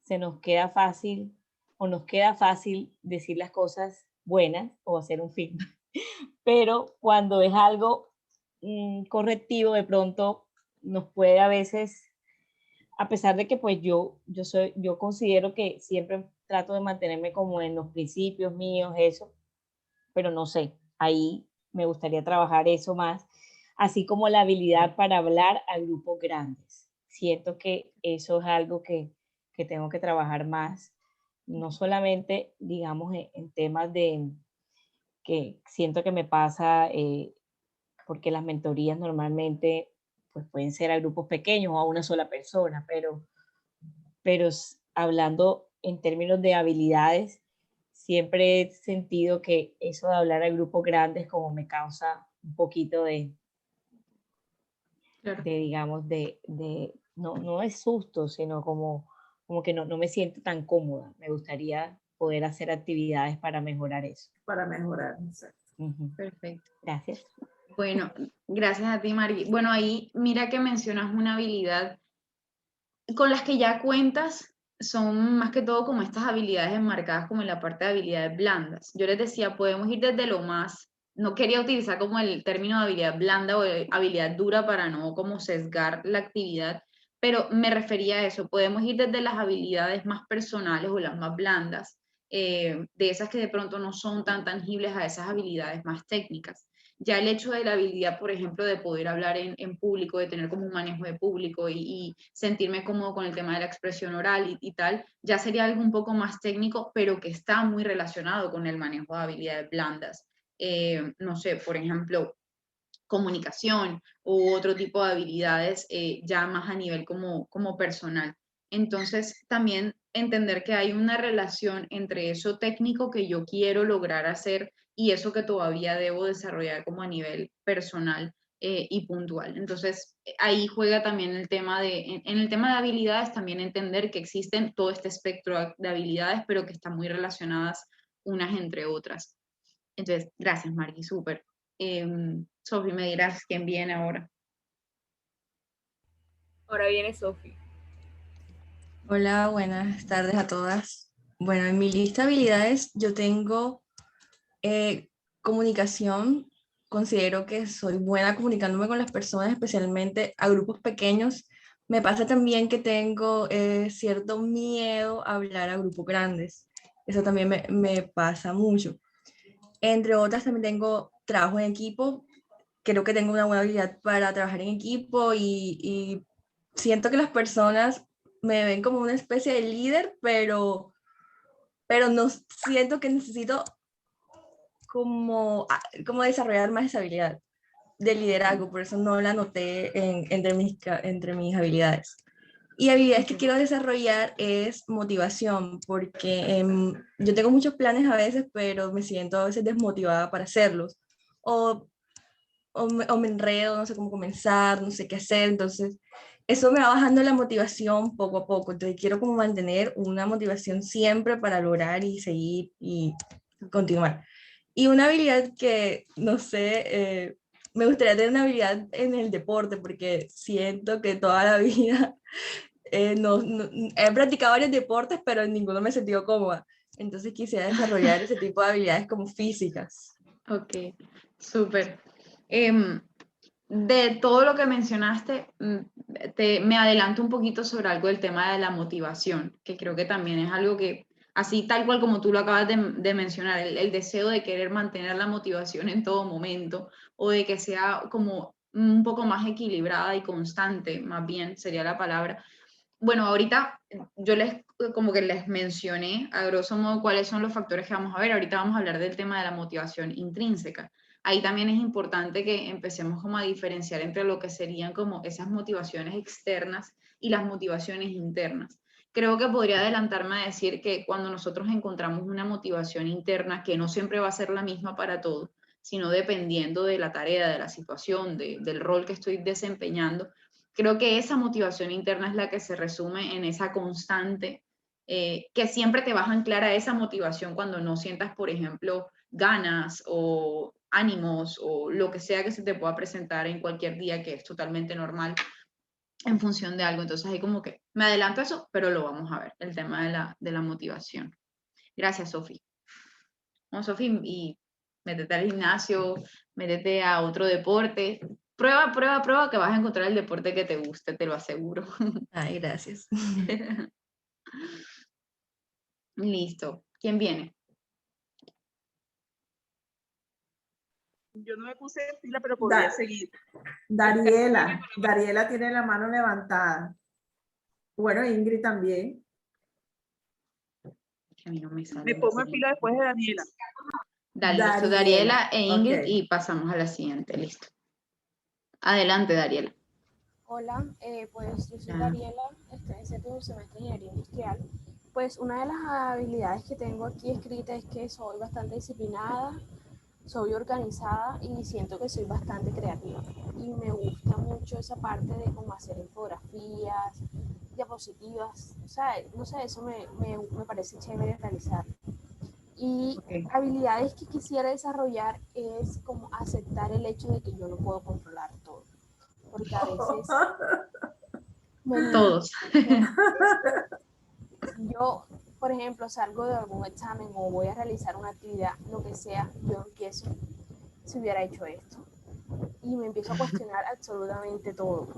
se nos queda fácil o nos queda fácil decir las cosas buenas o hacer un feedback, pero cuando es algo correctivo, de pronto nos puede a veces, a pesar de que pues yo considero que siempre trato de mantenerme como en los principios míos, eso, pero no sé, ahí me gustaría trabajar eso más, así como la habilidad para hablar a grupos grandes. Siento que eso es algo que tengo que trabajar más, no solamente, digamos, en temas de que siento que me pasa, porque las mentorías normalmente pues, pueden ser a grupos pequeños o a una sola persona, pero hablando en términos de habilidades, siempre he sentido que eso de hablar a grupos grandes como me causa un poquito Claro. digamos, no de susto, sino como que no me siento tan cómoda. Me gustaría poder hacer actividades para mejorar eso. Para mejorar. Exacto. Ujú. Perfecto. Gracias. Bueno, gracias a ti, Mari. Bueno, ahí mira que mencionas una habilidad con las que ya cuentas, son más que todo como estas habilidades enmarcadas como en la parte de habilidades blandas. Yo les decía, podemos ir desde lo más, no quería utilizar como el término de habilidad blanda o de habilidad dura para no como sesgar la actividad, pero me refería a eso, podemos ir desde las habilidades más personales o las más blandas, de esas que de pronto no son tan tangibles a esas habilidades más técnicas. Ya el hecho de la habilidad, por ejemplo, de poder hablar en público, de tener como un manejo de público y sentirme cómodo con el tema de la expresión oral y tal, ya sería algo un poco más técnico, pero que está muy relacionado con el manejo de habilidades blandas. No sé, por ejemplo, comunicación u otro tipo de habilidades ya más a nivel como personal. Entonces, también entender que hay una relación entre eso técnico que yo quiero lograr hacer y eso que todavía debo desarrollar como a nivel personal y puntual. Entonces, ahí juega también el tema en el tema de habilidades, también entender que existen todo este espectro de habilidades, pero que están muy relacionadas unas entre otras. Entonces, gracias, Margui, súper. Sofi, me dirás quién viene ahora. Ahora viene Sofi. Hola, buenas tardes a todas. Bueno, en mi lista de habilidades yo tengo comunicación. Considero que soy buena comunicándome con las personas, especialmente a grupos pequeños. Me pasa también que tengo cierto miedo a hablar a grupos grandes. Eso también me pasa mucho. Entre otras, también tengo trabajo en equipo. Creo que tengo una buena habilidad para trabajar en equipo y siento que las personas me ven como una especie de líder, pero no siento que necesito como desarrollar más esa habilidad de liderazgo, por eso no la noté entre mis habilidades. Y habilidades que quiero desarrollar es motivación, porque yo tengo muchos planes a veces, pero me siento a veces desmotivada para hacerlos. O o me enredo, no sé cómo comenzar, no sé qué hacer, entonces eso me va bajando la motivación poco a poco, entonces quiero como mantener una motivación siempre para lograr y seguir y continuar. Y una habilidad que, no sé, me gustaría tener una habilidad en el deporte, porque siento que toda la vida he practicado varios deportes, pero en ninguno me he sentido cómoda, entonces quisiera desarrollar ese tipo de habilidades como físicas. Ok, súper. De todo lo que mencionaste, me adelanto un poquito sobre algo del tema de la motivación, que creo que también es algo que, así tal cual como tú lo acabas de mencionar, el deseo de querer mantener la motivación en todo momento o de que sea como un poco más equilibrada y constante, más bien sería la palabra. Bueno, ahorita yo como que les mencioné a grosso modo cuáles son los factores que vamos a ver. Ahorita vamos a hablar del tema de la motivación intrínseca. Ahí también es importante que empecemos como a diferenciar entre lo que serían como esas motivaciones externas y las motivaciones internas. Creo que podría adelantarme a decir que cuando nosotros encontramos una motivación interna, que no siempre va a ser la misma para todo, sino dependiendo de la tarea, de la situación, del rol que estoy desempeñando, creo que esa motivación interna es la que se resume en esa constante que siempre te vas a anclar a esa motivación cuando no sientas, por ejemplo, ganas o ánimos o lo que sea que se te pueda presentar en cualquier día, que es totalmente normal en función de algo. Entonces ahí como que me adelanto a eso, pero lo vamos a ver, el tema de la motivación. Gracias, Sofi. No, Sofi, y métete al gimnasio, métete a otro deporte. Prueba, prueba, prueba que vas a encontrar el deporte que te guste, te lo aseguro. Ay, gracias. Listo. ¿Quién viene? Yo no me puse en fila, pero podría Da- seguir. Dariela tiene la mano levantada. Bueno, Ingrid también. Que a mí no me sale Me la pongo en siguiente. fila después de Daniela. Dale, listo, Dariela e Ingrid, ok. y pasamos a la siguiente, listo. Adelante, Dariela. Hola, pues yo soy Ah. Dariela, estoy en séptimo semestre de Ingeniería Industrial. Pues una de las habilidades que tengo aquí escrita es que soy bastante disciplinada, soy organizada y siento que soy bastante creativa. Y me gusta mucho esa parte de cómo hacer infografías, diapositivas, o sea, no sé, eso me parece chévere realizar. Y Ok. habilidades que quisiera desarrollar es como aceptar el hecho de que yo no puedo controlar todo. Porque a veces me limito. Todos. Si yo, por ejemplo, salgo de algún examen o voy a realizar una actividad, lo que sea, yo empiezo, si hubiera hecho esto. Y me empiezo a cuestionar absolutamente todo.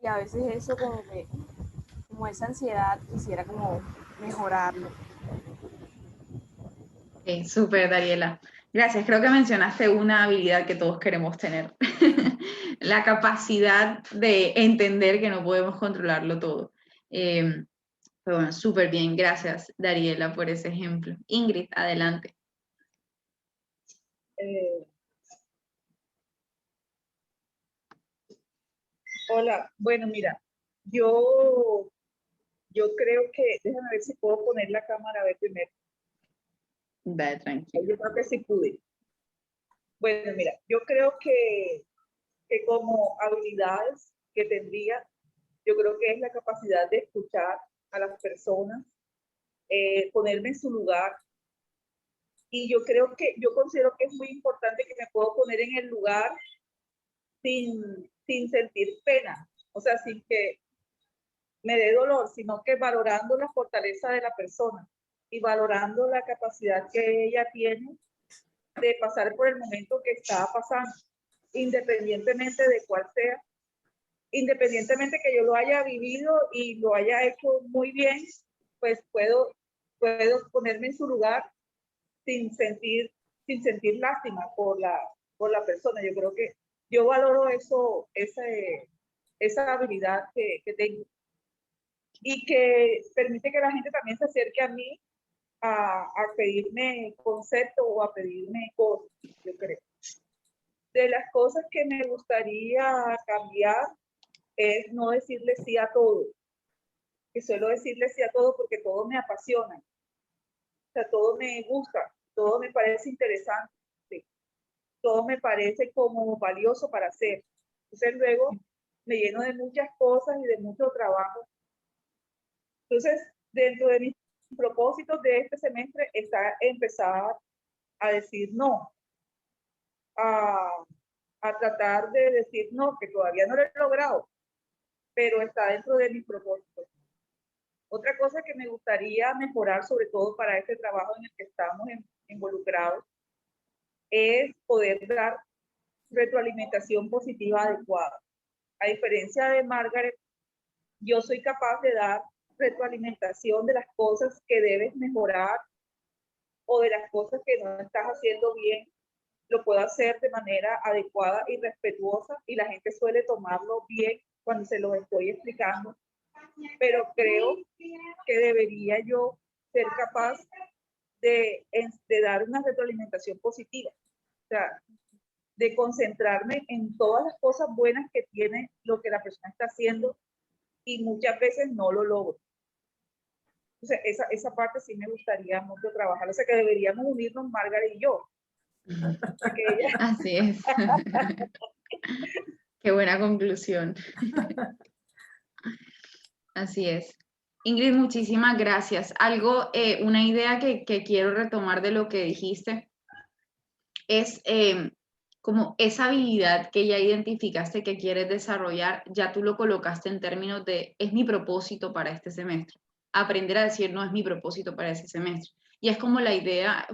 Y a veces eso como esa ansiedad, quisiera como mejorarlo. Ok, súper, Dariela. Gracias. Creo que mencionaste una habilidad que todos queremos tener. La capacidad de entender que no podemos controlarlo todo. Pero bueno, súper bien. Gracias, Dariela, por ese ejemplo. Ingrid, adelante. Hola, bueno, mira, yo creo que, déjame ver si puedo poner la cámara a ver primero. Dale, tranquilo. Yo creo que sí pude. Bueno, mira, yo creo que como habilidades que tendría, yo creo que es la capacidad de escuchar a las personas, ponerme en su lugar. Y yo considero que es muy importante que me puedo poner en el lugar sin sentir pena, o sea, sin que me dé dolor, sino que valorando la fortaleza de la persona y valorando la capacidad que ella tiene de pasar por el momento que está pasando, independientemente de cuál sea, independientemente que yo lo haya vivido y lo haya hecho muy bien, pues puedo ponerme en su lugar sin sentir lástima por la persona. Yo creo que yo valoro esa habilidad que tengo y que permite que la gente también se acerque a mí a pedirme conceptos o a pedirme cosas, yo creo. De las cosas que me gustaría cambiar es no decirle sí a todo, que suelo decirle sí a todo porque todo me apasiona, o sea, todo me gusta, todo me parece interesante, todo me parece como valioso para hacer. Entonces luego me lleno de muchas cosas y de mucho trabajo. Entonces, dentro de mis propósitos de este semestre está empezar a decir no, a tratar de decir no, que todavía no lo he logrado, pero está dentro de mis propósitos. Otra cosa que me gustaría mejorar, sobre todo para este trabajo en el que estamos involucrados, es poder dar retroalimentación positiva adecuada. A diferencia de Margaret, yo soy capaz de dar retroalimentación de las cosas que debes mejorar o de las cosas que no estás haciendo bien. Lo puedo hacer de manera adecuada y respetuosa y la gente suele tomarlo bien cuando se lo estoy explicando. Pero creo que debería yo ser capaz de dar una retroalimentación positiva. O sea, de concentrarme en todas las cosas buenas que tiene lo que la persona está haciendo y muchas veces no lo logro. Entonces, esa parte sí me gustaría mucho trabajar. O sea, que deberíamos unirnos Margaret y yo. Así es. Qué buena conclusión. Así es. Ingrid, muchísimas gracias. Una idea que quiero retomar de lo que dijiste es como esa habilidad que ya identificaste que quieres desarrollar, ya tú lo colocaste en términos de, es mi propósito para este semestre. Aprender a decir, no es mi propósito para ese semestre. Y es como la idea,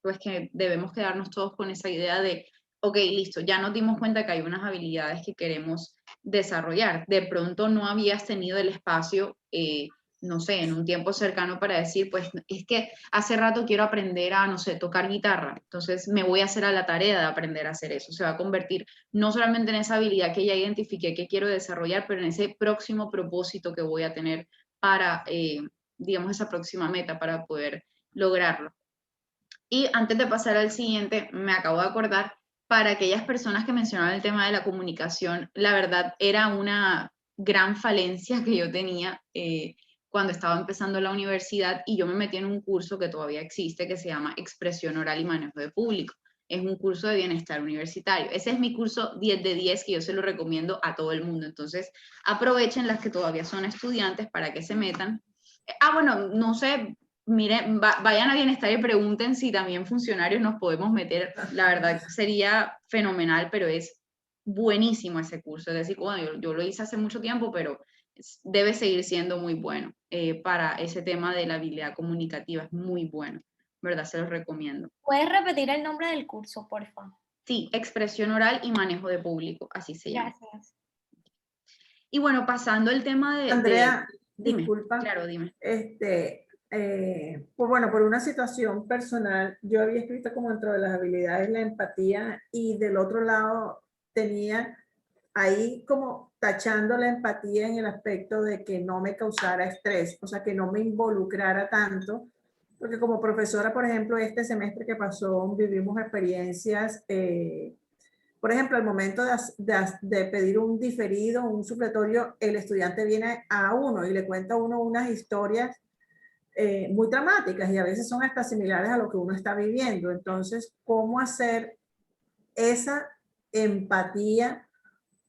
pues que debemos quedarnos todos con esa idea de, ok, listo, ya nos dimos cuenta que hay unas habilidades que queremos desarrollar. De pronto no habías tenido el espacio no sé, en un tiempo cercano para decir, pues es que hace rato quiero aprender a, no sé, tocar guitarra, entonces me voy a hacer a la tarea de aprender a hacer eso. Se va a convertir no solamente en esa habilidad que ya identifiqué que quiero desarrollar, pero en ese próximo propósito que voy a tener para, digamos, esa próxima meta para poder lograrlo. Y antes de pasar al siguiente, me acabo de acordar, para aquellas personas que mencionaban el tema de la comunicación, la verdad era una gran falencia que yo tenía cuando estaba empezando la universidad, y yo me metí en un curso que todavía existe que se llama Expresión Oral y Manejo de Público. Es un curso de bienestar universitario. Ese es mi curso 10 de 10 que yo se lo recomiendo a todo el mundo. Entonces, aprovechen las que todavía son estudiantes para que se metan. Bueno, no sé, miren, vayan a bienestar y pregunten si también funcionarios nos podemos meter. La verdad sería fenomenal, pero es buenísimo ese curso. Es decir, bueno, yo lo hice hace mucho tiempo, pero debe seguir siendo muy bueno para ese tema de la habilidad comunicativa. Es muy bueno, ¿verdad? Se los recomiendo. ¿Puedes repetir el nombre del curso, por favor? Sí, expresión oral y manejo de público, así se llama. Gracias. Y bueno, pasando el tema de... Andrea, dime, disculpa. claro, dime. Pues bueno, por una situación personal, yo había escrito como dentro de las habilidades la empatía, y del otro lado tenía ahí como tachando la empatía en el aspecto de que no me causara estrés, o sea, que no me involucrara tanto, porque como profesora, por ejemplo, este semestre que pasó, vivimos experiencias, por ejemplo, al momento de pedir un diferido, un supletorio, el estudiante viene a uno y le cuenta a uno unas historias muy dramáticas, y a veces son hasta similares a lo que uno está viviendo. Entonces, ¿cómo hacer esa empatía,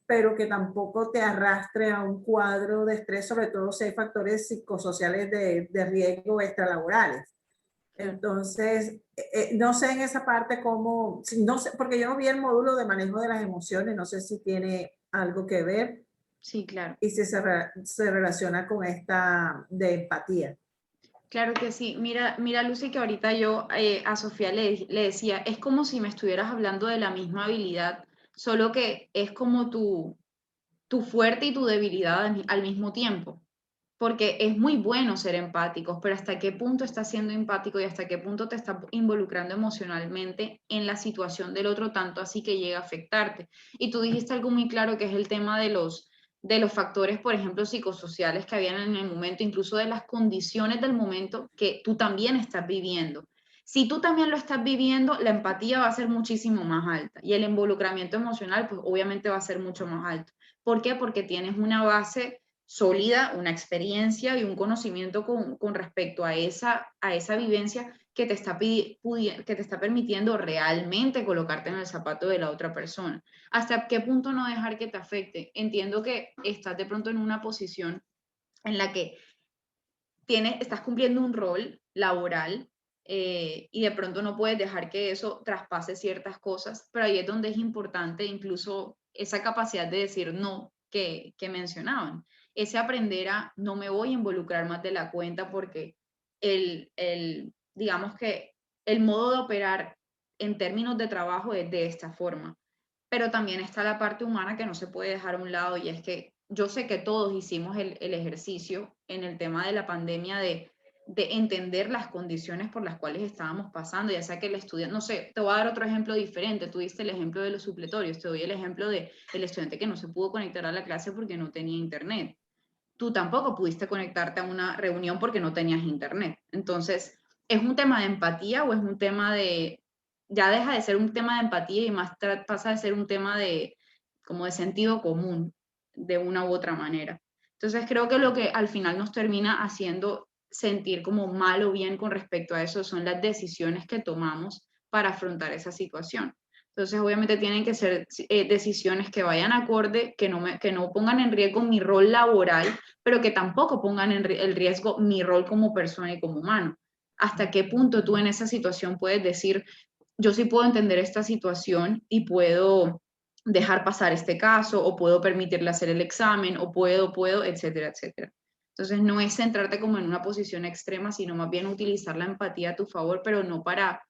pero que tampoco te arrastre a un cuadro de estrés, sobre todo si hay factores psicosociales de riesgo extralaborales? Entonces, no sé en esa parte cómo, no sé, porque yo no vi el módulo de manejo de las emociones, no sé si tiene algo que ver. Sí, claro. Y si se relaciona con esta de empatía. Claro que sí. Mira, Lucy, que ahorita yo a Sofía le decía, es como si me estuvieras hablando de la misma habilidad, solo que es como tu fuerte y tu debilidad al mismo tiempo, porque es muy bueno ser empáticos, pero hasta qué punto estás siendo empático y hasta qué punto te estás involucrando emocionalmente en la situación del otro, tanto así que llega a afectarte. Y tú dijiste algo muy claro, que es el tema de los factores, por ejemplo, psicosociales que habían en el momento, incluso de las condiciones del momento que tú también estás viviendo. Si tú también lo estás viviendo, la empatía va a ser muchísimo más alta y el involucramiento emocional, pues obviamente va a ser mucho más alto. ¿Por qué? Porque tienes una base sólida, una experiencia y un conocimiento con respecto a esa vivencia que te está permitiendo realmente colocarte en el zapato de la otra persona. ¿Hasta qué punto no dejar que te afecte? Entiendo que estás de pronto en una posición en la que estás cumpliendo un rol laboral y de pronto no puedes dejar que eso traspase ciertas cosas, pero ahí es donde es importante incluso esa capacidad de decir no que mencionaban. Ese aprender a no me voy a involucrar más de la cuenta, porque digamos que el modo de operar en términos de trabajo es de esta forma, pero también está la parte humana que no se puede dejar a un lado, y es que yo sé que todos hicimos el ejercicio en el tema de la pandemia de entender las condiciones por las cuales estábamos pasando, ya sea que el estudiante, no sé, te voy a dar otro ejemplo diferente, tú diste el ejemplo de los supletorios, te doy el ejemplo del estudiante que no se pudo conectar a la clase porque no tenía internet. Tú tampoco pudiste conectarte a una reunión porque no tenías internet. Entonces, ¿es un tema de empatía o es un tema ya deja de ser un tema de empatía y más pasa a ser un tema como de sentido común, de una u otra manera? Entonces, creo que lo que al final nos termina haciendo sentir como mal o bien con respecto a eso son las decisiones que tomamos para afrontar esa situación. Entonces, obviamente tienen que ser decisiones que vayan acorde, que no pongan en riesgo mi rol laboral, pero que tampoco pongan en el riesgo mi rol como persona y como humano. ¿Hasta qué punto tú en esa situación puedes decir, yo sí puedo entender esta situación y puedo dejar pasar este caso, o puedo permitirle hacer el examen, o puedo, etcétera, etcétera? Entonces, no es centrarte como en una posición extrema, sino más bien utilizar la empatía a tu favor, pero no para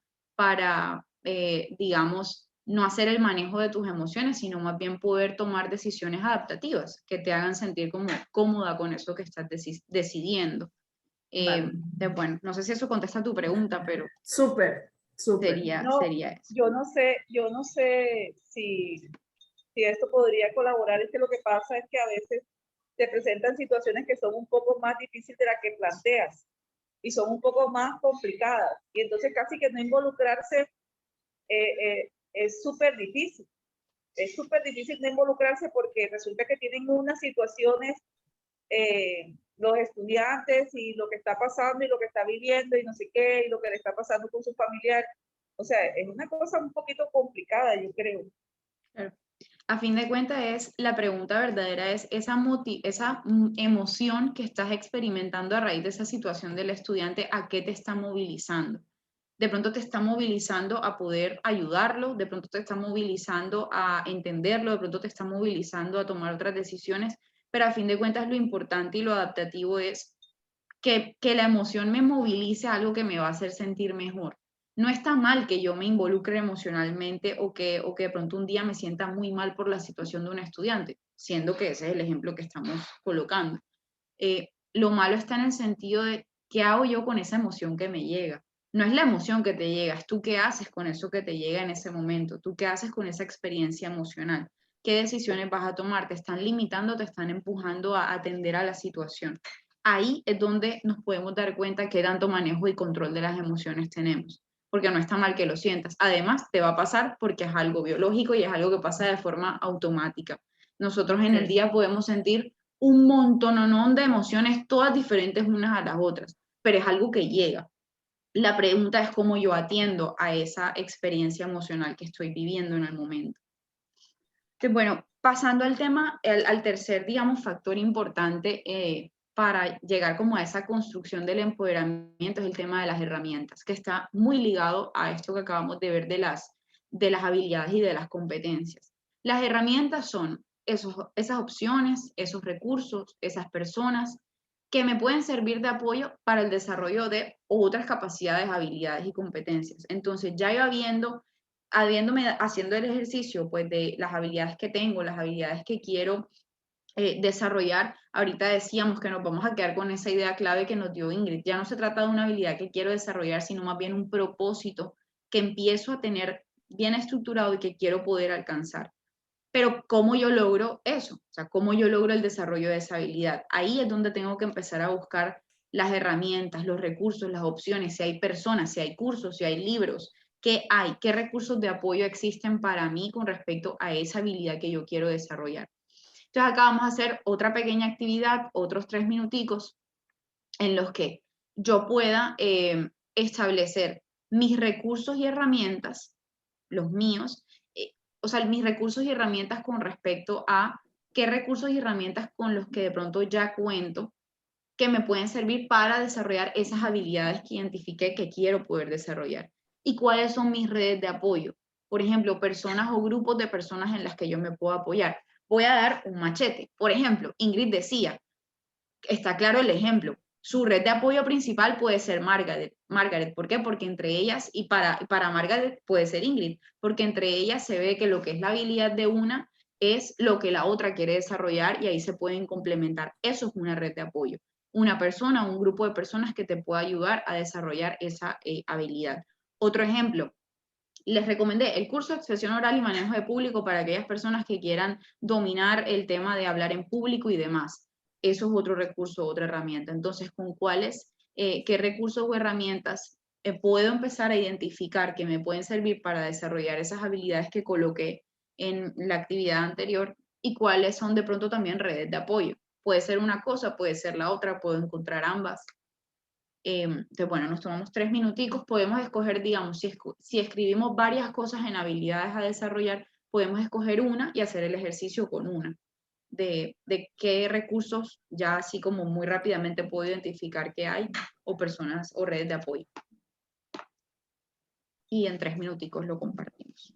digamos, no hacer el manejo de tus emociones, sino más bien poder tomar decisiones adaptativas que te hagan sentir como cómoda con eso que estás decidiendo. Vale. Bueno, no sé si eso contesta tu pregunta, pero Súper, súper. sería eso. Yo no sé si esto podría colaborar. Es que lo que pasa es que a veces te presentan situaciones que son un poco más difíciles de las que planteas y son un poco más complicadas. Y entonces casi que no involucrarse es súper difícil. Es súper difícil no involucrarse porque resulta que tienen unas situaciones los estudiantes y lo que está pasando y lo que está viviendo y no sé qué, y lo que le está pasando con su familiar. O sea, es una cosa un poquito complicada, yo creo. Claro. A fin de cuentas, la pregunta verdadera es esa emoción que estás experimentando a raíz de esa situación del estudiante, ¿a qué te está movilizando? De pronto te está movilizando a poder ayudarlo, de pronto te está movilizando a entenderlo, de pronto te está movilizando a tomar otras decisiones, pero a fin de cuentas lo importante y lo adaptativo es que la emoción me movilice a algo que me va a hacer sentir mejor. No está mal que yo me involucre emocionalmente o que de pronto un día me sienta muy mal por la situación de un estudiante, siendo que ese es el ejemplo que estamos colocando. Lo malo está en el sentido de qué hago yo con esa emoción que me llega. No es la emoción que te llega, es tú qué haces con eso que te llega en ese momento, tú qué haces con esa experiencia emocional, qué decisiones vas a tomar, te están limitando, te están empujando a atender a la situación. Ahí es donde nos podemos dar cuenta qué tanto manejo y control de las emociones tenemos, porque no está mal que lo sientas. Además, te va a pasar porque es algo biológico y es algo que pasa de forma automática. Nosotros en el día podemos sentir un montón de emociones, todas diferentes unas a las otras, pero es algo que llega. La pregunta es cómo yo atiendo a esa experiencia emocional que estoy viviendo en el momento. Entonces, bueno, pasando al tema, al tercer, digamos, factor importante para llegar como a esa construcción del empoderamiento es el tema de las herramientas, que está muy ligado a esto que acabamos de ver de las habilidades y de las competencias. Las herramientas son esas opciones, esos recursos, esas personas que me pueden servir de apoyo para el desarrollo de otras capacidades, habilidades y competencias. Entonces, ya yo haciendo el ejercicio pues de las habilidades que tengo, las habilidades que quiero desarrollar, ahorita decíamos que nos vamos a quedar con esa idea clave que nos dio Ingrid. Ya no se trata de una habilidad que quiero desarrollar, sino más bien un propósito que empiezo a tener bien estructurado y que quiero poder alcanzar. Pero ¿cómo yo logro eso? O sea, ¿cómo yo logro el desarrollo de esa habilidad? Ahí es donde tengo que empezar a buscar las herramientas, los recursos, las opciones, si hay personas, si hay cursos, si hay libros, qué hay, qué recursos de apoyo existen para mí con respecto a esa habilidad que yo quiero desarrollar. Entonces acá vamos a hacer otra pequeña actividad, otros 3 minuticos en los que yo pueda establecer mis recursos y herramientas, los míos, o sea, mis recursos y herramientas con respecto a qué recursos y herramientas con los que de pronto ya cuento que me pueden servir para desarrollar esas habilidades que identifiqué que quiero poder desarrollar. ¿Y cuáles son mis redes de apoyo? Por ejemplo, personas o grupos de personas en las que yo me puedo apoyar. Voy a dar un machete. Por ejemplo, Ingrid decía, está claro el ejemplo, su red de apoyo principal puede ser Margaret. Margaret, ¿por qué? Porque entre ellas, y para Margaret puede ser Ingrid, porque entre ellas se ve que lo que es la habilidad de una es lo que la otra quiere desarrollar y ahí se pueden complementar. Eso es una red de apoyo. Una persona, un grupo de personas que te pueda ayudar a desarrollar esa habilidad. Otro ejemplo, les recomendé el curso de expresión oral y manejo de público para aquellas personas que quieran dominar el tema de hablar en público y demás. Eso es otro recurso, otra herramienta. Entonces, ¿con qué recursos o herramientas puedo empezar a identificar que me pueden servir para desarrollar esas habilidades que coloqué en la actividad anterior y cuáles son de pronto también redes de apoyo? Puede ser una cosa, puede ser la otra, puedo encontrar ambas. Entonces, bueno, nos tomamos 3 minuticos, podemos escoger, digamos, si escribimos varias cosas en habilidades a desarrollar, podemos escoger una y hacer el ejercicio con una, de qué recursos ya así como muy rápidamente puedo identificar que hay, o personas o redes de apoyo. Y en 3 minuticos lo compartimos.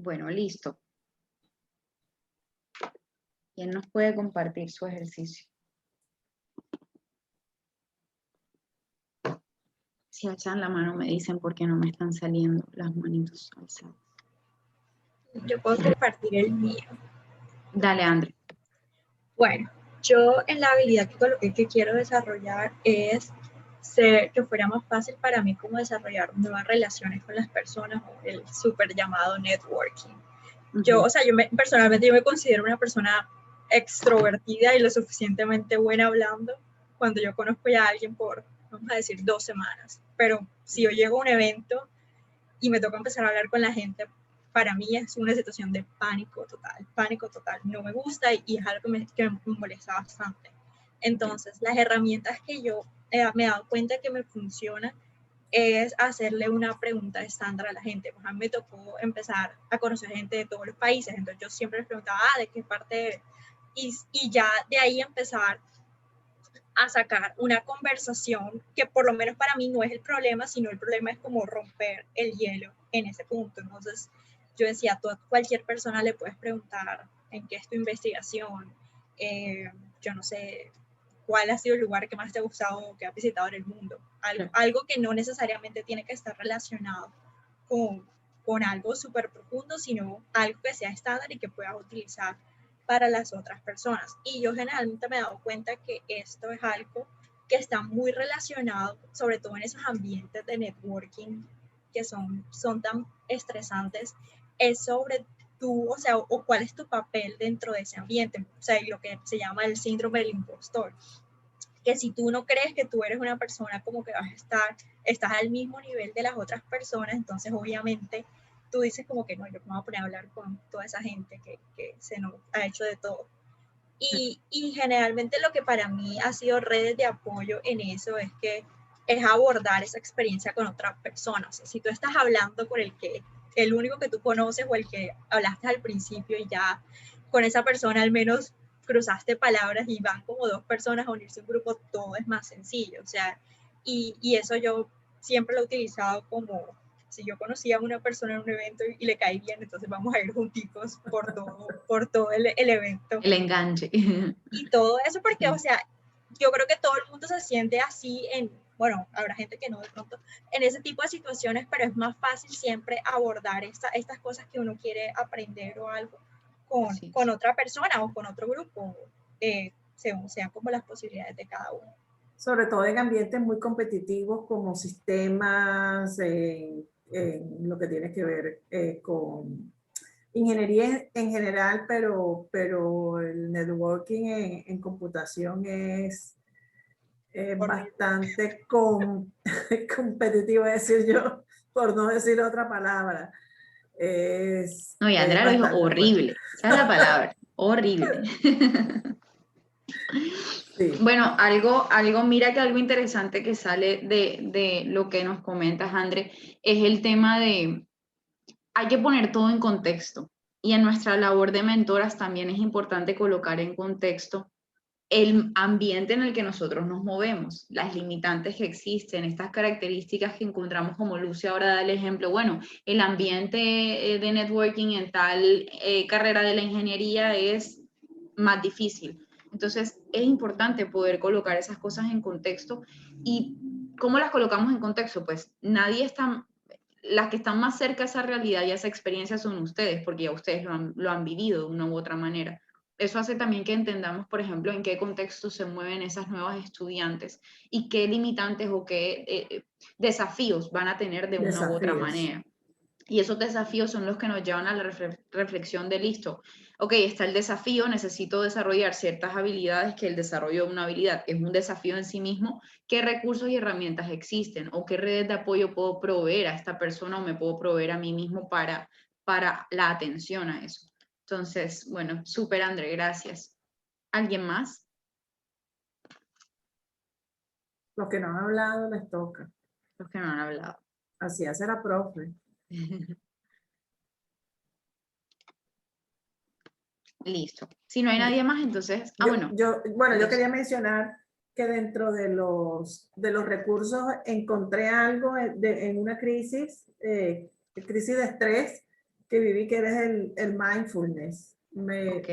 Bueno, listo. ¿Quién nos puede compartir su ejercicio? Si alzan la mano me dicen por qué no me están saliendo las manitos alzadas. Yo puedo compartir el mío. Dale, André. Bueno, yo en la habilidad que coloqué que quiero desarrollar es que fuera más fácil para mí como desarrollar nuevas relaciones con las personas, o el súper llamado networking. Yo, o sea, personalmente yo me considero una persona extrovertida y lo suficientemente buena hablando cuando yo conozco ya a alguien por, vamos a decir, 2 semanas. Pero si yo llego a un evento y me toca empezar a hablar con la gente, para mí es una situación de pánico total. No me gusta y es algo que me molesta bastante. Entonces, las herramientas que yo me he dado cuenta que me funcionan es hacerle una pregunta estándar a la gente. Pues a mí me tocó empezar a conocer gente de todos los países, entonces yo siempre les preguntaba, ¿de qué parte eres? Y ya de ahí empezar a sacar una conversación que por lo menos para mí no es el problema, sino el problema es como romper el hielo en ese punto. Entonces yo decía, a cualquier persona le puedes preguntar en qué es tu investigación, yo no sé, cuál ha sido el lugar que más te ha gustado o que has visitado en el mundo. Algo que no necesariamente tiene que estar relacionado con algo súper profundo, sino algo que sea estándar y que puedas utilizar para las otras personas. Y yo generalmente me he dado cuenta que esto es algo que está muy relacionado, sobre todo en esos ambientes de networking que son tan estresantes, es sobre tú, o sea, o cuál es tu papel dentro de ese ambiente, o sea, lo que se llama el síndrome del impostor, que si tú no crees que tú eres una persona como que estás al mismo nivel de las otras personas, entonces obviamente tú dices como que no, yo me voy a poner a hablar con toda esa gente que se nos ha hecho de todo. Y generalmente lo que para mí ha sido redes de apoyo en eso es abordar esa experiencia con otras personas. O sea, si tú estás hablando con el único que tú conoces o el que hablaste al principio y ya con esa persona al menos cruzaste palabras y van como 2 personas a unirse a un grupo, todo es más sencillo. O sea, y eso yo siempre lo he utilizado como, si yo conocía a una persona en un evento y le caí bien, entonces vamos a ir juntitos por todo el evento. El enganche. Y todo eso porque, o sea, yo creo que todo el mundo se siente así bueno, habrá gente que no de pronto, en ese tipo de situaciones, pero es más fácil siempre abordar estas cosas que uno quiere aprender o algo con otra persona o con otro grupo, según sean como las posibilidades de cada uno. Sobre todo en ambientes muy competitivos como sistemas, lo que tiene que ver con ingeniería en general, pero el networking en computación es bastante competitivo, decir yo, por no decir otra palabra. No, y Andrea lo dijo horrible. Esa es la palabra, horrible. Sí. Bueno, mira que algo interesante que sale de lo que nos comentas, André, es el tema de, hay que poner todo en contexto. Y en nuestra labor de mentoras también es importante colocar en contexto el ambiente en el que nosotros nos movemos, las limitantes que existen, estas características que encontramos, como Lucy ahora da el ejemplo, bueno, el ambiente de networking en tal carrera de la ingeniería es más difícil. Entonces, es importante poder colocar esas cosas en contexto. ¿Y cómo las colocamos en contexto? Pues nadie está, las que están más cerca a esa realidad y a esa experiencia son ustedes, porque ya ustedes lo han vivido de una u otra manera. Eso hace también que entendamos, por ejemplo, en qué contexto se mueven esas nuevas estudiantes y qué limitantes o qué desafíos van a tener de una u otra manera. Y esos desafíos son los que nos llevan a la reflexión de listo. Ok, está el desafío, necesito desarrollar ciertas habilidades, que el desarrollo de una habilidad es un desafío en sí mismo. ¿Qué recursos y herramientas existen? ¿O qué redes de apoyo puedo proveer a esta persona o me puedo proveer a mí mismo para la atención a eso? Entonces, bueno, súper, André, gracias. ¿Alguien más? Los que no han hablado les toca. Los que no han hablado. Así hace la profe. Listo. Si no hay nadie más, entonces... Yo quería mencionar que dentro de los recursos encontré algo en una crisis de estrés, que viví, que es el mindfulness. Ok.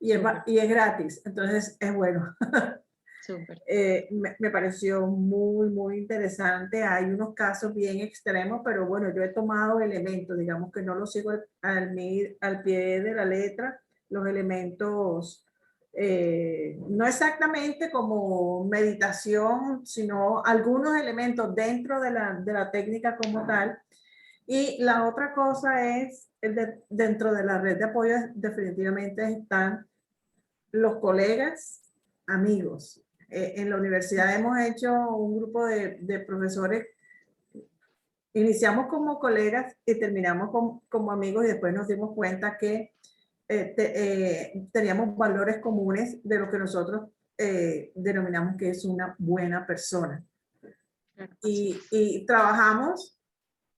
Y Súper. es gratis, entonces es bueno. Súper. Me pareció muy, muy interesante. Hay unos casos bien extremos, pero bueno, yo he tomado elementos, digamos que no los sigo al pie de la letra, los elementos, no exactamente como meditación, sino algunos elementos dentro de la técnica como tal. Y la otra cosa es, dentro de la red de apoyo definitivamente están los colegas, amigos. En la universidad hemos hecho un grupo de profesores, iniciamos como colegas y terminamos como amigos y después nos dimos cuenta que teníamos valores comunes de lo que nosotros denominamos que es una buena persona. Y trabajamos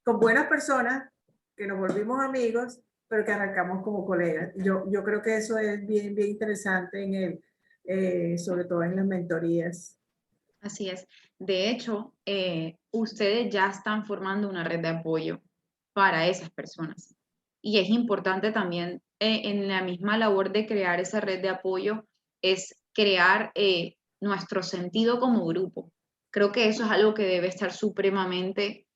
con buenas personas que nos volvimos amigos, pero que arrancamos como colegas. Yo creo que eso es bien, bien interesante sobre todo en las mentorías. Así es. De hecho, ustedes ya están formando una red de apoyo para esas personas. Y es importante también en la misma labor de crear esa red de apoyo, es crear nuestro sentido como grupo. Creo que eso es algo que debe estar supremamente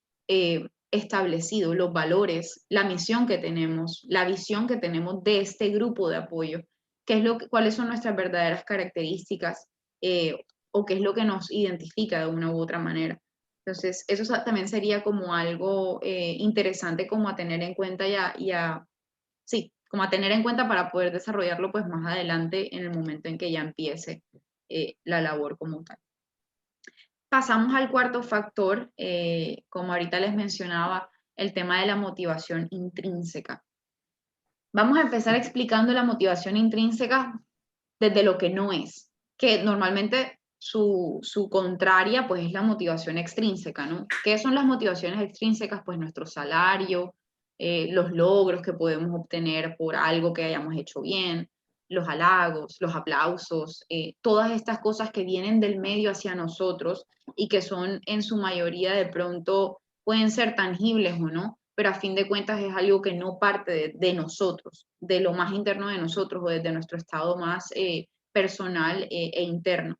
establecido, los valores, la misión que tenemos, la visión que tenemos de este grupo de apoyo, cuáles son nuestras verdaderas características, o qué es lo que nos identifica de una u otra manera. Entonces, eso también sería como algo interesante como a tener en cuenta sí, como a tener en cuenta para poder desarrollarlo pues más adelante en el momento en que ya empiece la labor como tal. Pasamos al cuarto factor, como ahorita les mencionaba, el tema de la motivación intrínseca. Vamos a empezar explicando la motivación intrínseca desde lo que no es, que normalmente su contraria pues es la motivación extrínseca, ¿no? ¿Qué son las motivaciones extrínsecas? Pues nuestro salario, los logros que podemos obtener por algo que hayamos hecho bien, los halagos, los aplausos, todas estas cosas que vienen del medio hacia nosotros y que son en su mayoría de pronto pueden ser tangibles o no, pero a fin de cuentas es algo que no parte de nosotros, de lo más interno de nosotros o desde nuestro estado más personal e interno.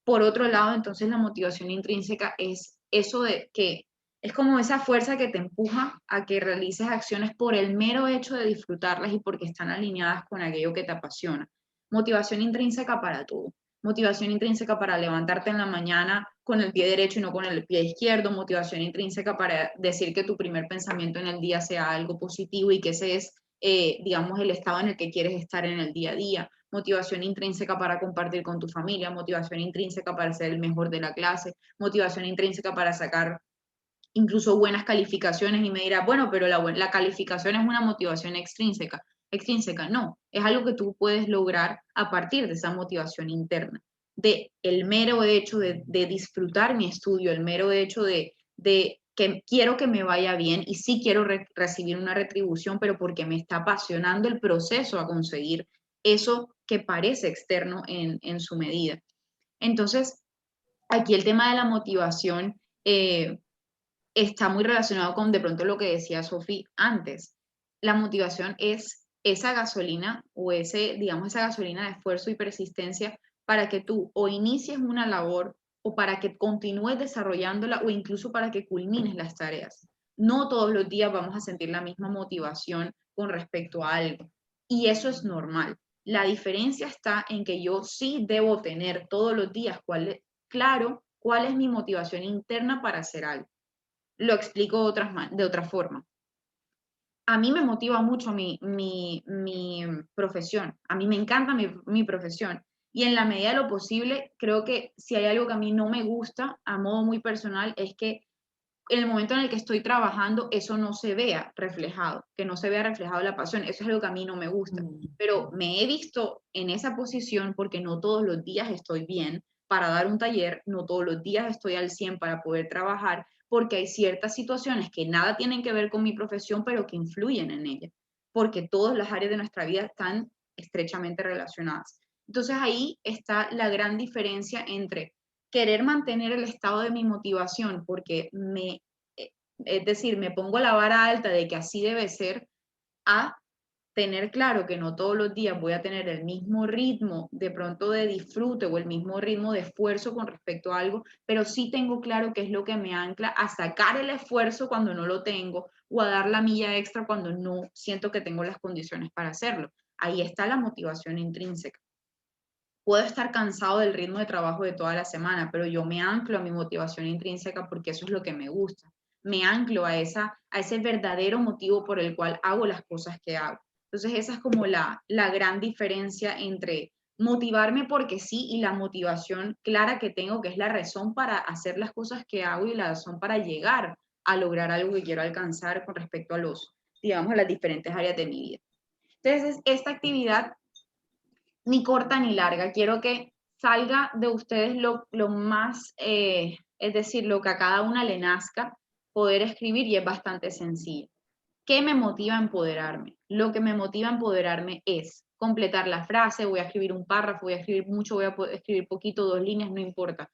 Por otro lado, entonces la motivación intrínseca es eso de que es como esa fuerza que te empuja a que realices acciones por el mero hecho de disfrutarlas y porque están alineadas con aquello que te apasiona. Motivación intrínseca para todo. Motivación intrínseca para levantarte en la mañana con el pie derecho y no con el pie izquierdo. Motivación intrínseca para decir que tu primer pensamiento en el día sea algo positivo y que ese es, digamos, el estado en el que quieres estar en el día a día. Motivación intrínseca para compartir con tu familia, motivación intrínseca para ser el mejor de la clase, motivación intrínseca para sacar incluso buenas calificaciones. Y me dirá, bueno, pero la calificación es una motivación extrínseca. Extrínseca, no, es algo que tú puedes lograr a partir de esa motivación interna, de el mero hecho de disfrutar mi estudio, el mero hecho de que quiero que me vaya bien y sí quiero recibir una retribución, pero porque me está apasionando el proceso a conseguir eso que parece externo en su medida. Entonces, aquí el tema de la motivación está muy relacionado con de pronto lo que decía Sofi antes. La motivación es esa gasolina o digamos, esa gasolina de esfuerzo y persistencia para que tú o inicies una labor o para que continúes desarrollándola o incluso para que culmines las tareas. No todos los días vamos a sentir la misma motivación con respecto a algo y eso es normal. La diferencia está en que yo sí debo tener todos los días claro cuál es mi motivación interna para hacer algo. Lo explico de otra forma. A mí me motiva mucho mi profesión, a mí me encanta mi profesión y en la medida de lo posible creo que si hay algo que a mí no me gusta a modo muy personal es que en el momento en el que estoy trabajando eso no se vea reflejado, que no se vea reflejado la pasión, eso es algo que a mí no me gusta, pero me he visto en esa posición porque no todos los días estoy bien para dar un taller, no todos los días estoy al 100 para poder trabajar, porque hay ciertas situaciones que nada tienen que ver con mi profesión, pero que influyen en ella, porque todas las áreas de nuestra vida están estrechamente relacionadas. Entonces ahí está la gran diferencia entre querer mantener el estado de mi motivación porque es decir, me pongo la vara alta de que así debe ser, a tener claro que no todos los días voy a tener el mismo ritmo de pronto de disfrute o el mismo ritmo de esfuerzo con respecto a algo, pero sí tengo claro qué es lo que me ancla a sacar el esfuerzo cuando no lo tengo o a dar la milla extra cuando no siento que tengo las condiciones para hacerlo. Ahí está la motivación intrínseca. Puedo estar cansado del ritmo de trabajo de toda la semana, pero yo me anclo a mi motivación intrínseca porque eso es lo que me gusta. Me anclo a ese verdadero motivo por el cual hago las cosas que hago. Entonces esa es como la gran diferencia entre motivarme porque sí y la motivación clara que tengo, que es la razón para hacer las cosas que hago y la razón para llegar a lograr algo que quiero alcanzar con respecto a digamos, a las diferentes áreas de mi vida. Entonces, esta actividad ni corta ni larga. Quiero que salga de ustedes lo más, es decir, lo que a cada una le nazca poder escribir y es bastante sencillo. ¿Qué me motiva a empoderarme? Lo que me motiva a empoderarme es completar la frase, voy a escribir un párrafo, voy a escribir mucho, voy a escribir poquito, 2 líneas, no importa.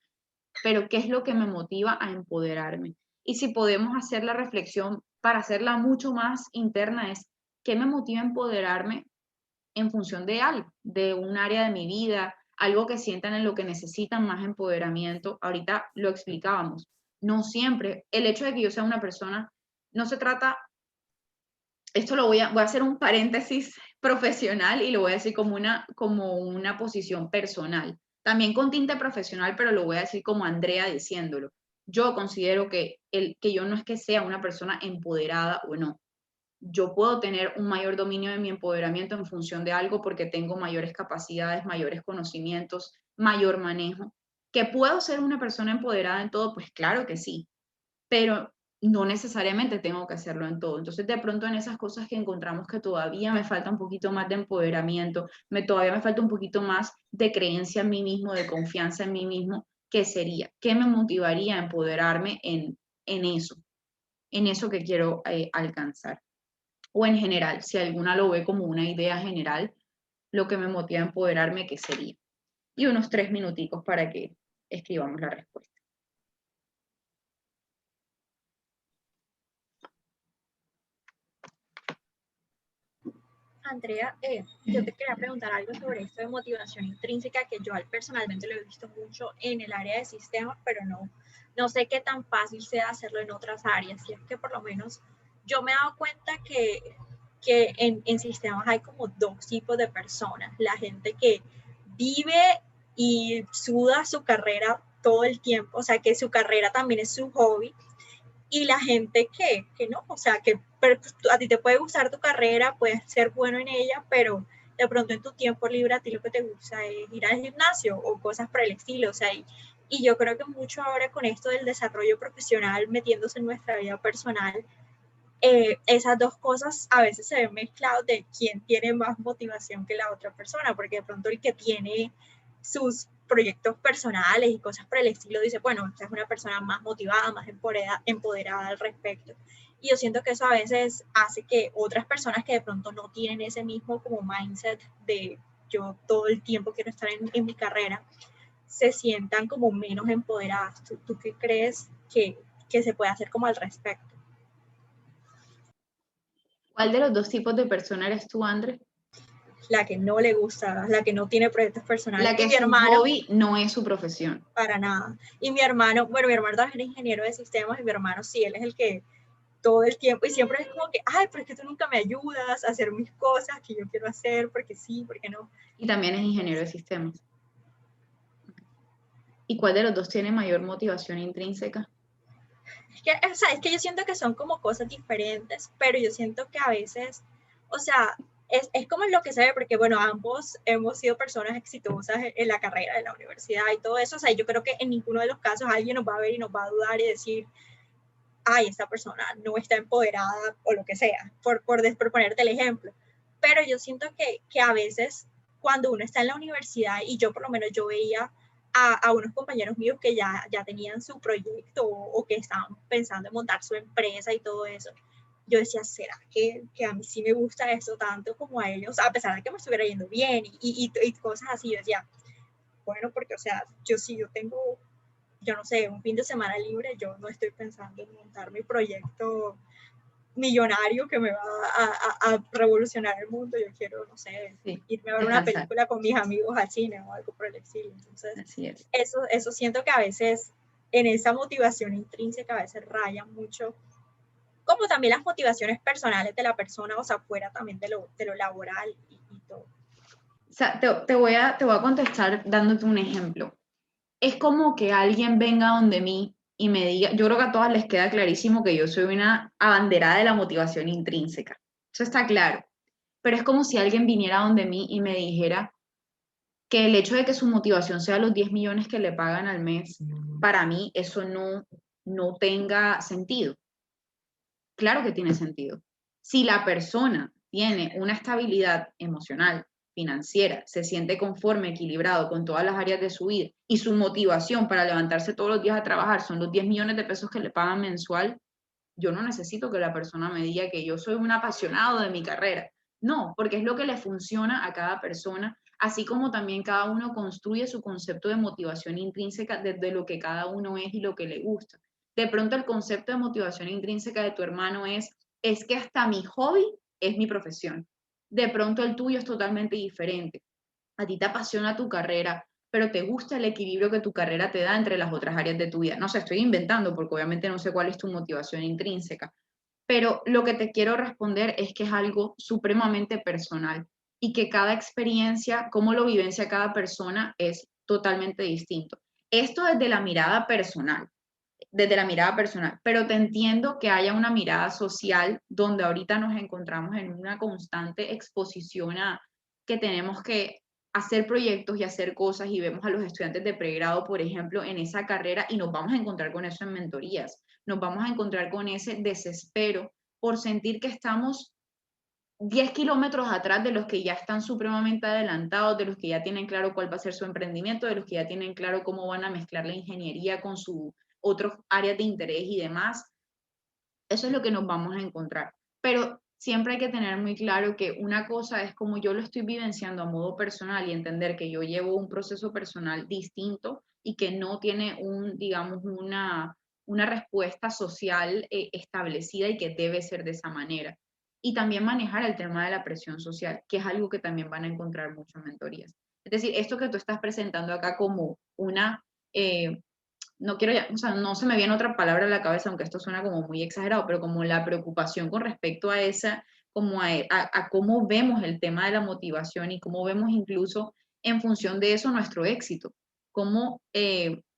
Pero ¿qué es lo que me motiva a empoderarme? Y si podemos hacer la reflexión para hacerla mucho más interna es, ¿qué me motiva a empoderarme en función de algo, de un área de mi vida, algo que sientan en lo que necesitan más empoderamiento? Ahorita lo explicábamos. No siempre, el hecho de que yo sea una persona, no se trata, esto voy a hacer un paréntesis profesional y lo voy a decir como una posición personal. También con tinte profesional, pero lo voy a decir como Andrea diciéndolo. Yo considero que yo no es que sea una persona empoderada o no. Yo puedo tener un mayor dominio de mi empoderamiento en función de algo porque tengo mayores capacidades, mayores conocimientos, mayor manejo. ¿Que puedo ser una persona empoderada en todo? Pues claro que sí, pero no necesariamente tengo que hacerlo en todo. Entonces, de pronto en esas cosas que encontramos que todavía me falta un poquito más de empoderamiento, todavía me falta un poquito más de creencia en mí mismo, de confianza en mí mismo, ¿qué sería? ¿Qué me motivaría a empoderarme en eso que quiero alcanzar? O en general, si alguna lo ve como una idea general, lo que me motiva a empoderarme, ¿qué sería? Y unos 3 minuticos para que escribamos la respuesta. Andrea, yo te quería preguntar algo sobre esto de motivación intrínseca, que yo personalmente lo he visto mucho en el área de sistemas, pero no sé qué tan fácil sea hacerlo en otras áreas. Y es que por lo menos yo me he dado cuenta que en sistemas hay como 2 tipos de personas. La gente que vive y suda su carrera todo el tiempo, o sea, que su carrera también es su hobby, y la gente que no, o sea, que a ti te puede gustar tu carrera, puedes ser bueno en ella, pero de pronto en tu tiempo libre a ti lo que te gusta es ir al gimnasio o cosas por el estilo, o sea, y yo creo que mucho ahora con esto del desarrollo profesional metiéndose en nuestra vida personal, esas 2 cosas a veces se ven mezclados de quién tiene más motivación que la otra persona, porque de pronto el que tiene sus proyectos personales y cosas por el estilo dice, bueno, esta es una persona más motivada, más empoderada al respecto. Y yo siento que eso a veces hace que otras personas que de pronto no tienen ese mismo como mindset de yo todo el tiempo quiero estar en mi carrera, se sientan como menos empoderadas. ¿Tú qué crees que se puede hacer como al respecto? ¿Cuál de los 2 tipos de persona eres tú, André? La que no le gusta, la que no tiene proyectos personales. La que y mi su hermano, hobby no es su profesión. para nada. Y mi hermano, bueno, mi hermano también es ingeniero de sistemas y mi hermano sí, él es el que todo el tiempo y siempre es como que, ay, pero es que tú nunca me ayudas a hacer mis cosas que yo quiero hacer, porque sí, porque no. Y también es ingeniero de sistemas. ¿Y cuál de los 2 tiene mayor motivación intrínseca? Es que yo siento que son como cosas diferentes, pero yo siento que a veces, o sea, es como lo que se ve, porque bueno, ambos hemos sido personas exitosas en la carrera, en la universidad y todo eso, o sea, yo creo que en ninguno de los casos alguien nos va a ver y nos va a dudar y decir, ay, esta persona no está empoderada o lo que sea, por ponerte el ejemplo. Pero yo siento que a veces cuando uno está en la universidad, y yo por lo menos yo veía a unos compañeros míos que ya tenían su proyecto o que estaban pensando en montar su empresa y todo eso, yo decía, ¿será que a mí sí me gusta eso tanto como a ellos? A pesar de que me estuviera yendo bien y cosas así, yo decía, bueno, porque, o sea, yo tengo, yo no sé, un fin de semana libre, yo no estoy pensando en montar mi proyecto millonario que me va a revolucionar el mundo. Yo quiero, no sé, Sí, irme a ver una película con mis amigos al cine o algo por el estilo. Entonces, así es. eso siento que a veces en esa motivación intrínseca a veces raya mucho, como también las motivaciones personales de la persona, o sea, fuera también de lo laboral y todo. O sea, te voy a contestar dándote un ejemplo. Es como que alguien venga donde mí y me diga, yo creo que a todas les queda clarísimo que yo soy una abanderada de la motivación intrínseca. Eso está claro. Pero es como si alguien viniera donde mí y me dijera que el hecho de que su motivación sea los 10 millones que le pagan al mes, para mí eso no tenga sentido. Claro que tiene sentido. Si la persona tiene una estabilidad emocional, financiera, se siente conforme, equilibrado con todas las áreas de su vida y su motivación para levantarse todos los días a trabajar son los 10 millones de pesos que le pagan mensual, yo no necesito que la persona me diga que yo soy un apasionado de mi carrera. No, porque es lo que le funciona a cada persona, así como también cada uno construye su concepto de motivación intrínseca desde lo que cada uno es y lo que le gusta. De pronto el concepto de motivación intrínseca de tu hermano es que hasta mi hobby es mi profesión. De pronto el tuyo es totalmente diferente. A ti te apasiona tu carrera, pero te gusta el equilibrio que tu carrera te da entre las otras áreas de tu vida. No sé, estoy inventando porque obviamente no sé cuál es tu motivación intrínseca, pero lo que te quiero responder es que es algo supremamente personal y que cada experiencia, cómo lo vivencia cada persona, es totalmente distinto. Esto desde la mirada personal, pero te entiendo que haya una mirada social donde ahorita nos encontramos en una constante exposición a que tenemos que hacer proyectos y hacer cosas y vemos a los estudiantes de pregrado, por ejemplo, en esa carrera y nos vamos a encontrar con eso en mentorías, nos vamos a encontrar con ese desespero por sentir que estamos 10 kilómetros atrás de los que ya están supremamente adelantados, de los que ya tienen claro cuál va a ser su emprendimiento, de los que ya tienen claro cómo van a mezclar la ingeniería con sus otros áreas de interés y demás. Eso es lo que nos vamos a encontrar. Pero siempre hay que tener muy claro que una cosa es como yo lo estoy vivenciando a modo personal y entender que yo llevo un proceso personal distinto y que no tiene digamos, una respuesta social establecida y que debe ser de esa manera. Y también manejar el tema de la presión social, que es algo que también van a encontrar mucho en mentorías. Es decir, esto que tú estás presentando acá como no quiero ya, o sea, no se me viene otra palabra a la cabeza, aunque esto suena como muy exagerado, pero como la preocupación con respecto a esa, como a cómo vemos el tema de la motivación y cómo vemos incluso en función de eso nuestro éxito, cómo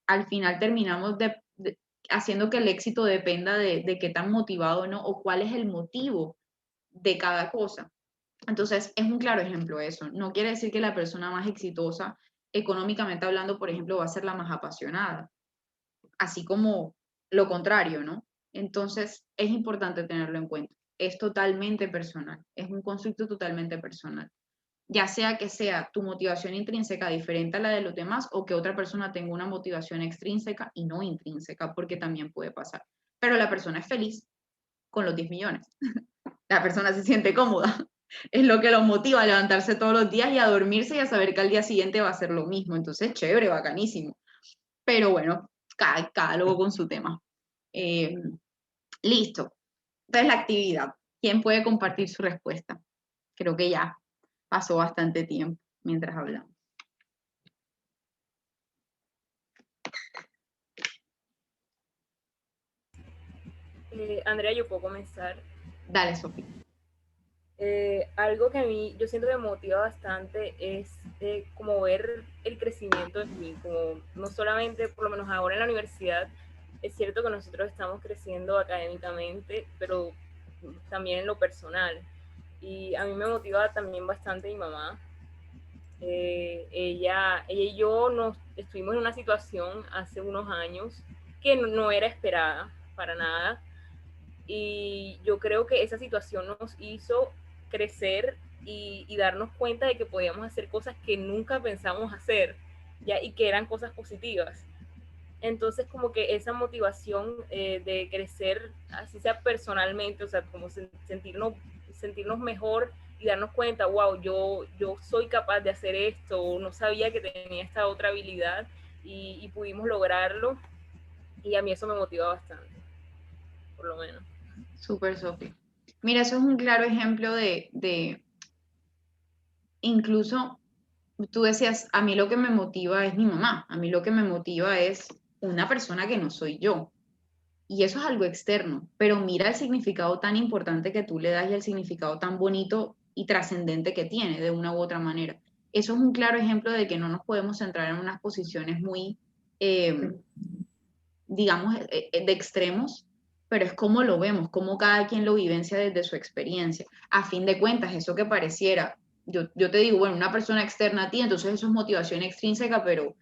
al final terminamos haciendo que el éxito dependa de qué tan motivado o no, o cuál es el motivo de cada cosa. Entonces, es un claro ejemplo eso. No quiere decir que la persona más exitosa, económicamente hablando, por ejemplo, va a ser la más apasionada, así como lo contrario, ¿no? Entonces, es importante tenerlo en cuenta. Es totalmente personal, es un constructo totalmente personal. Ya sea que sea tu motivación intrínseca diferente a la de los demás o que otra persona tenga una motivación extrínseca y no intrínseca, porque también puede pasar. Pero la persona es feliz con los 10 millones. La persona se siente cómoda. Es lo que los motiva a levantarse todos los días y a dormirse y a saber que al día siguiente va a ser lo mismo. Entonces, chévere, bacanísimo. Pero bueno, cada loco con su tema. Listo. Entonces, la actividad. ¿Quién puede compartir su respuesta? Creo que ya pasó bastante tiempo mientras hablamos. Andrea, yo puedo comenzar. Dale, Sofía. Algo que a mí yo siento que me motiva bastante es como ver el crecimiento de mí, como no solamente, por lo menos ahora en la universidad, es cierto que nosotros estamos creciendo académicamente, pero también en lo personal. Y a mí me motiva también bastante mi mamá. Ella y yo nos estuvimos en una situación hace unos años que no era esperada para nada. Y yo creo que esa situación nos hizo crecer y darnos cuenta de que podíamos hacer cosas que nunca pensamos hacer, ¿ya? Y que eran cosas positivas. Entonces, como que esa motivación de crecer, así sea personalmente, o sea, como sentirnos mejor y darnos cuenta, wow, yo soy capaz de hacer esto, no sabía que tenía esta otra habilidad y pudimos lograrlo. Y a mí eso me motiva bastante, por lo menos. Súper, Sofía. Mira, eso es un claro ejemplo de incluso, tú decías, a mí lo que me motiva es mi mamá, a mí lo que me motiva es una persona que no soy yo. Y eso es algo externo, pero mira el significado tan importante que tú le das y el significado tan bonito y trascendente que tiene de una u otra manera. Eso es un claro ejemplo de que no nos podemos centrar en unas posiciones muy, digamos, de extremos, pero es como lo vemos, como cada quien lo vivencia desde su experiencia. A fin de cuentas, eso que pareciera, yo te digo, bueno, una persona externa a ti, entonces eso es motivación extrínseca, pero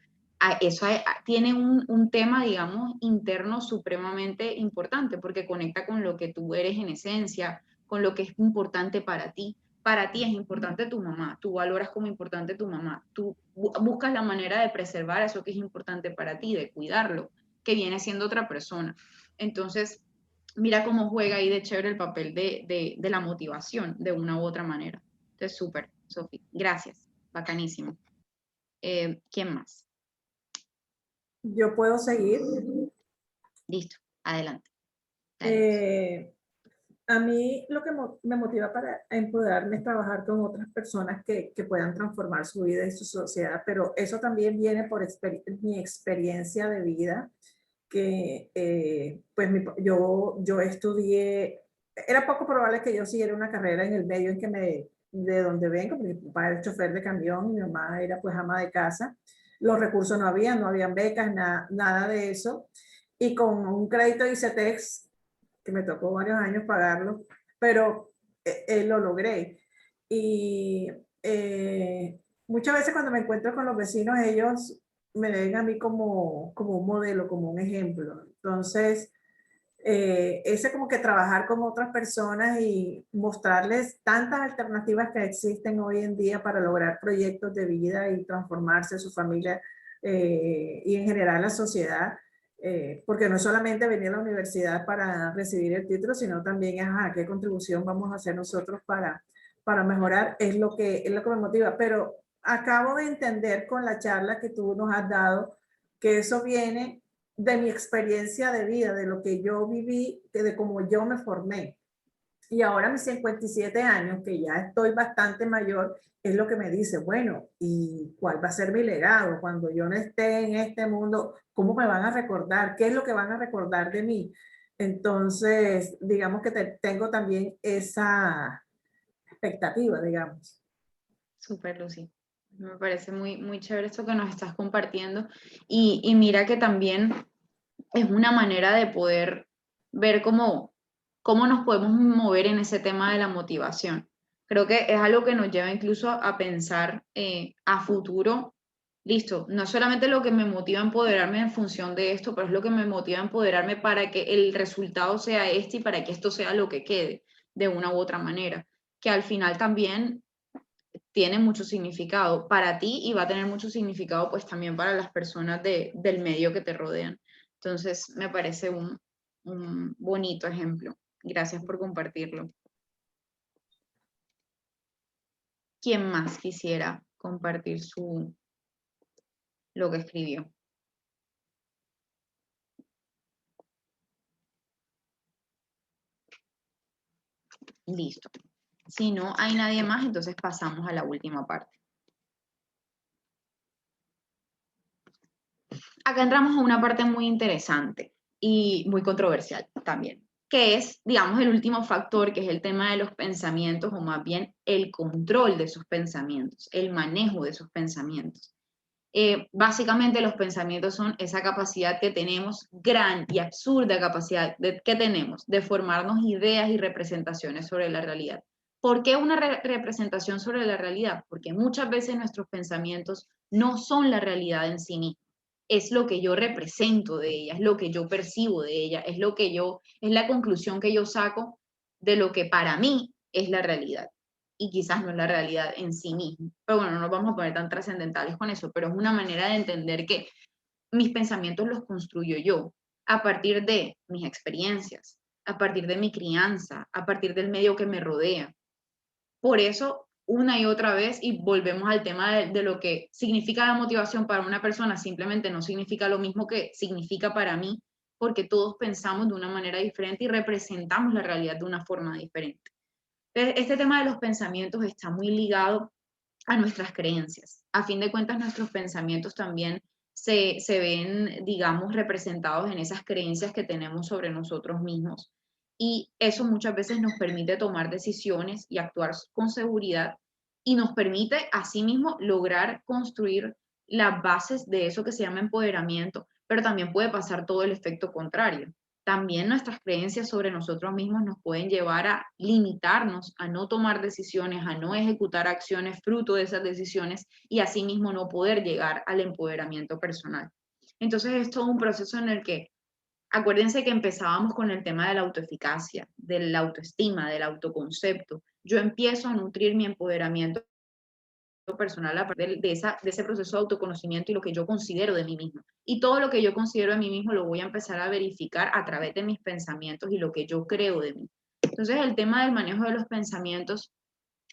eso tiene un tema, digamos, interno supremamente importante, porque conecta con lo que tú eres en esencia, con lo que es importante para ti. Para ti es importante tu mamá, tú valoras como importante tu mamá, tú buscas la manera de preservar eso que es importante para ti, de cuidarlo, que viene siendo otra persona. Entonces, mira cómo juega ahí de chévere el papel de la motivación de una u otra manera. Entonces, súper, Sofi. Gracias. Bacanísimo. ¿Quién más? Yo puedo seguir. Listo. Adelante. A mí lo que me motiva para empoderarme es trabajar con otras personas que puedan transformar su vida y su sociedad, pero eso también viene por mi experiencia de vida, que pues yo estudié, era poco probable que yo siguiera una carrera en el medio en que de donde vengo, porque mi papá era chofer de camión y mi mamá era pues ama de casa. Los recursos no habían becas, nada de eso. Y con un crédito ICETEX, que me tocó varios años pagarlo, pero lo logré. Y muchas veces cuando me encuentro con los vecinos, ellos me ven a mí como un modelo, como un ejemplo. Entonces, ese como que trabajar con otras personas y mostrarles tantas alternativas que existen hoy en día para lograr proyectos de vida y transformarse su familia y en general la sociedad, porque no es solamente venir a la universidad para recibir el título, sino también qué contribución vamos a hacer nosotros para mejorar, es lo que me motiva. Pero acabo de entender con la charla que tú nos has dado que eso viene de mi experiencia de vida, de lo que yo viví, de cómo yo me formé. Y ahora a mis 57 años, que ya estoy bastante mayor, es lo que me dice, bueno, ¿y cuál va a ser mi legado? Cuando yo no esté en este mundo, ¿cómo me van a recordar? ¿Qué es lo que van a recordar de mí? Entonces, digamos que tengo también esa expectativa, digamos. Súper, Lucy. Me parece muy, muy chévere esto que nos estás compartiendo. Y mira que también es una manera de poder ver cómo nos podemos mover en ese tema de la motivación. Creo que es algo que nos lleva incluso a pensar a futuro. Listo, no es solamente lo que me motiva a empoderarme en función de esto, pero es lo que me motiva a empoderarme para que el resultado sea este y para que esto sea lo que quede de una u otra manera, que al final también tiene mucho significado para ti y va a tener mucho significado pues también para las personas del medio que te rodean. Entonces me parece un bonito ejemplo. Gracias por compartirlo. ¿Quién más quisiera compartir lo que escribió? Listo. Si no hay nadie más, entonces pasamos a la última parte. Acá entramos a una parte muy interesante y muy controversial también, que es, digamos, el último factor, que es el tema de los pensamientos, o más bien el control de esos pensamientos, el manejo de esos pensamientos. Básicamente los pensamientos son esa capacidad que tenemos, gran y absurda capacidad que tenemos de formarnos ideas y representaciones sobre la realidad. ¿Por qué una representación sobre la realidad? Porque muchas veces nuestros pensamientos no son la realidad en sí misma. Es lo que yo represento de ella, es lo que yo percibo de ella, es la conclusión que yo saco de lo que para mí es la realidad. Y quizás no es la realidad en sí misma. Pero bueno, no nos vamos a poner tan trascendentales con eso, pero es una manera de entender que mis pensamientos los construyo yo a partir de mis experiencias, a partir de mi crianza, a partir del medio que me rodea. Por eso, una y otra vez, y volvemos al tema de lo que significa la motivación para una persona, simplemente no significa lo mismo que significa para mí porque todos pensamos de una manera diferente y representamos la realidad de una forma diferente. Entonces, este tema de los pensamientos está muy ligado a nuestras creencias. A fin de cuentas, nuestros pensamientos también se ven, digamos, representados en esas creencias que tenemos sobre nosotros mismos. Y eso muchas veces nos permite tomar decisiones y actuar con seguridad y nos permite, asimismo, lograr construir las bases de eso que se llama empoderamiento, pero también puede pasar todo el efecto contrario. También nuestras creencias sobre nosotros mismos nos pueden llevar a limitarnos, a no tomar decisiones, a no ejecutar acciones fruto de esas decisiones y asimismo no poder llegar al empoderamiento personal. Entonces es todo un proceso en el que, acuérdense que empezábamos con el tema de la autoeficacia, de la autoestima, del autoconcepto. Yo empiezo a nutrir mi empoderamiento personal a partir de ese proceso de autoconocimiento y lo que yo considero de mí mismo. Y todo lo que yo considero de mí mismo lo voy a empezar a verificar a través de mis pensamientos y lo que yo creo de mí. Entonces, el tema del manejo de los pensamientos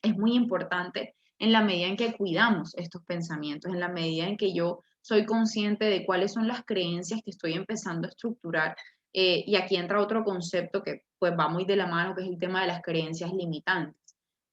es muy importante en la medida en que cuidamos estos pensamientos, en la medida en que yo soy consciente de cuáles son las creencias que estoy empezando a estructurar. Y aquí entra otro concepto que pues va muy de la mano, que es el tema de las creencias limitantes.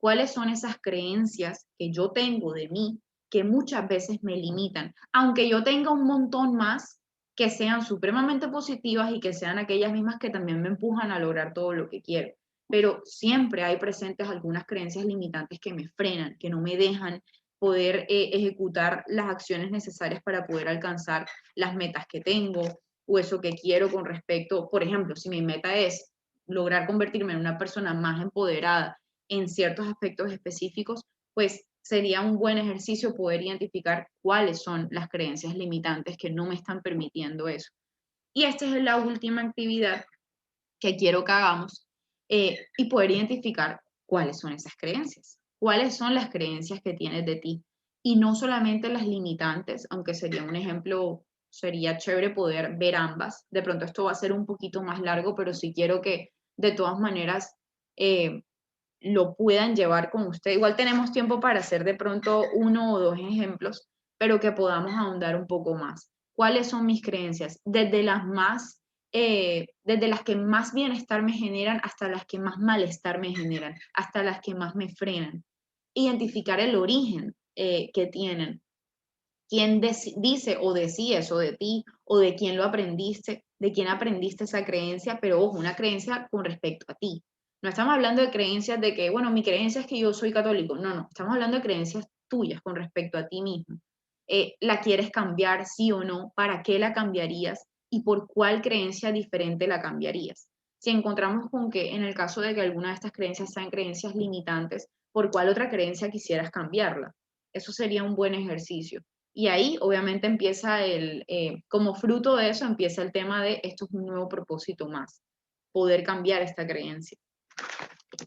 ¿Cuáles son esas creencias que yo tengo de mí que muchas veces me limitan? Aunque yo tenga un montón más que sean supremamente positivas y que sean aquellas mismas que también me empujan a lograr todo lo que quiero, pero siempre hay presentes algunas creencias limitantes que me frenan, que no me dejan poder ejecutar las acciones necesarias para poder alcanzar las metas que tengo o eso que quiero con respecto, por ejemplo, si mi meta es lograr convertirme en una persona más empoderada en ciertos aspectos específicos, pues sería un buen ejercicio poder identificar cuáles son las creencias limitantes que no me están permitiendo eso. Y esta es la última actividad que quiero que hagamos y poder identificar cuáles son esas creencias, cuáles son las creencias que tienes de ti y no solamente las limitantes, aunque sería un ejemplo, sería chévere poder ver ambas. De pronto esto va a ser un poquito más largo, pero sí quiero que de todas maneras eh, lo puedan llevar con usted. Igual tenemos tiempo para hacer de pronto uno o dos ejemplos, pero que podamos ahondar un poco más. ¿Cuáles son mis creencias? Desde las que más bienestar me generan hasta las que más malestar me generan, hasta las que más me frenan. Identificar el origen que tienen. ¿Quién dice o decía eso de ti o de quién lo aprendiste, de quién aprendiste esa creencia, pero ojo, una creencia con respecto a ti. No estamos hablando de creencias de que, bueno, mi creencia es que yo soy católico. No, no, estamos hablando de creencias tuyas con respecto a ti mismo. ¿La quieres cambiar, sí o no? ¿Para qué la cambiarías? ¿Y por cuál creencia diferente la cambiarías? Si encontramos con que en el caso de que alguna de estas creencias sean creencias limitantes, ¿por cuál otra creencia quisieras cambiarla? Eso sería un buen ejercicio. Y ahí obviamente empieza como fruto de eso empieza el tema de esto es un nuevo propósito más, poder cambiar esta creencia.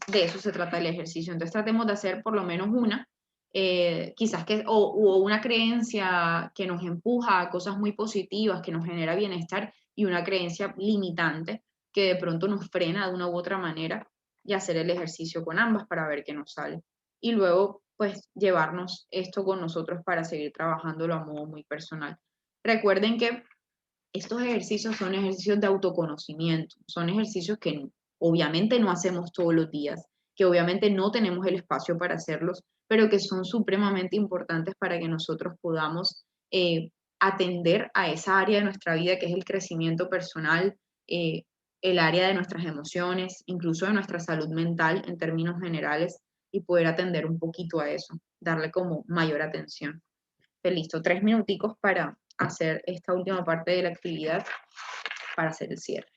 De eso se trata el ejercicio. Entonces tratemos de hacer por lo menos una, quizás o una creencia que nos empuja a cosas muy positivas, que nos genera bienestar, y una creencia limitante que de pronto nos frena de una u otra manera, y hacer el ejercicio con ambas para ver qué nos sale. Y luego, pues, llevarnos esto con nosotros para seguir trabajándolo a modo muy personal. Recuerden que estos ejercicios son ejercicios de autoconocimiento, son ejercicios que obviamente no hacemos todos los días, que obviamente no tenemos el espacio para hacerlos, pero que son supremamente importantes para que nosotros podamos atender a esa área de nuestra vida que es el crecimiento personal, el área de nuestras emociones, incluso de nuestra salud mental en términos generales, y poder atender un poquito a eso, darle como mayor atención. Pues listo, 3 minuticos para hacer esta última parte de la actividad para hacer el cierre.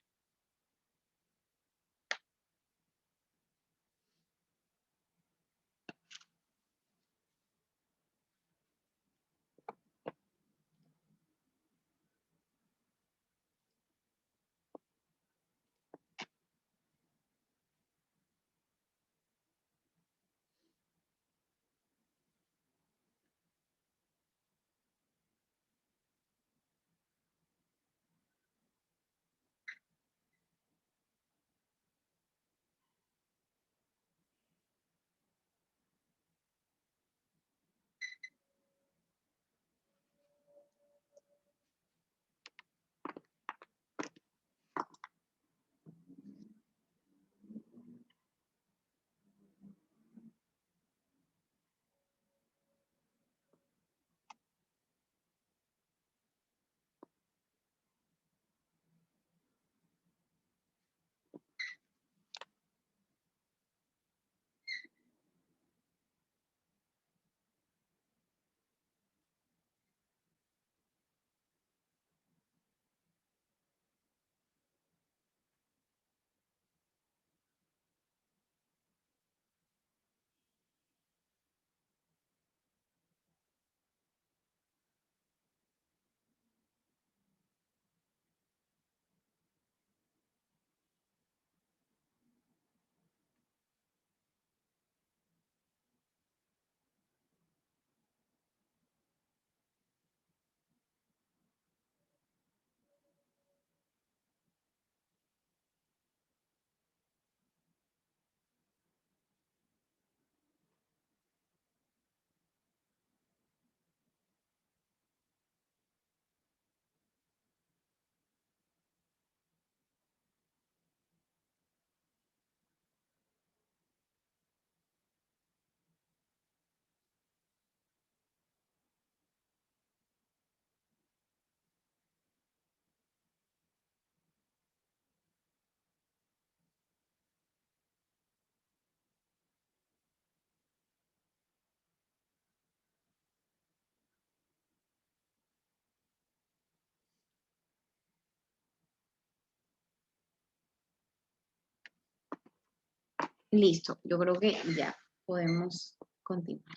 Listo, yo creo que ya podemos continuar.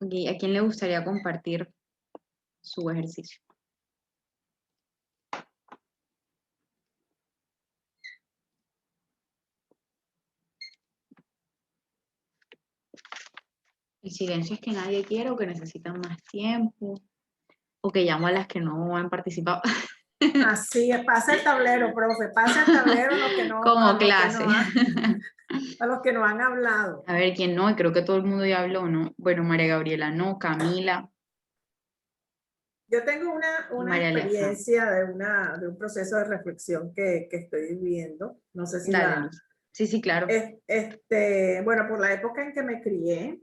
Ok, ¿a quién le gustaría compartir su ejercicio? El silencio es que nadie quiere o que necesitan más tiempo o que llamo a las que no han participado. Así es, pasa el tablero, profe, pasa el tablero a los que no, Como clase. a los que no han hablado. A ver, ¿quién no? Creo que todo el mundo ya habló, ¿no? Bueno, María Gabriela no, Camila. Yo tengo una María Alejandra. experiencia de un proceso de reflexión que estoy viviendo. No sé si Dale, la... Luz. Sí, claro. Bueno, por la época en que me crié,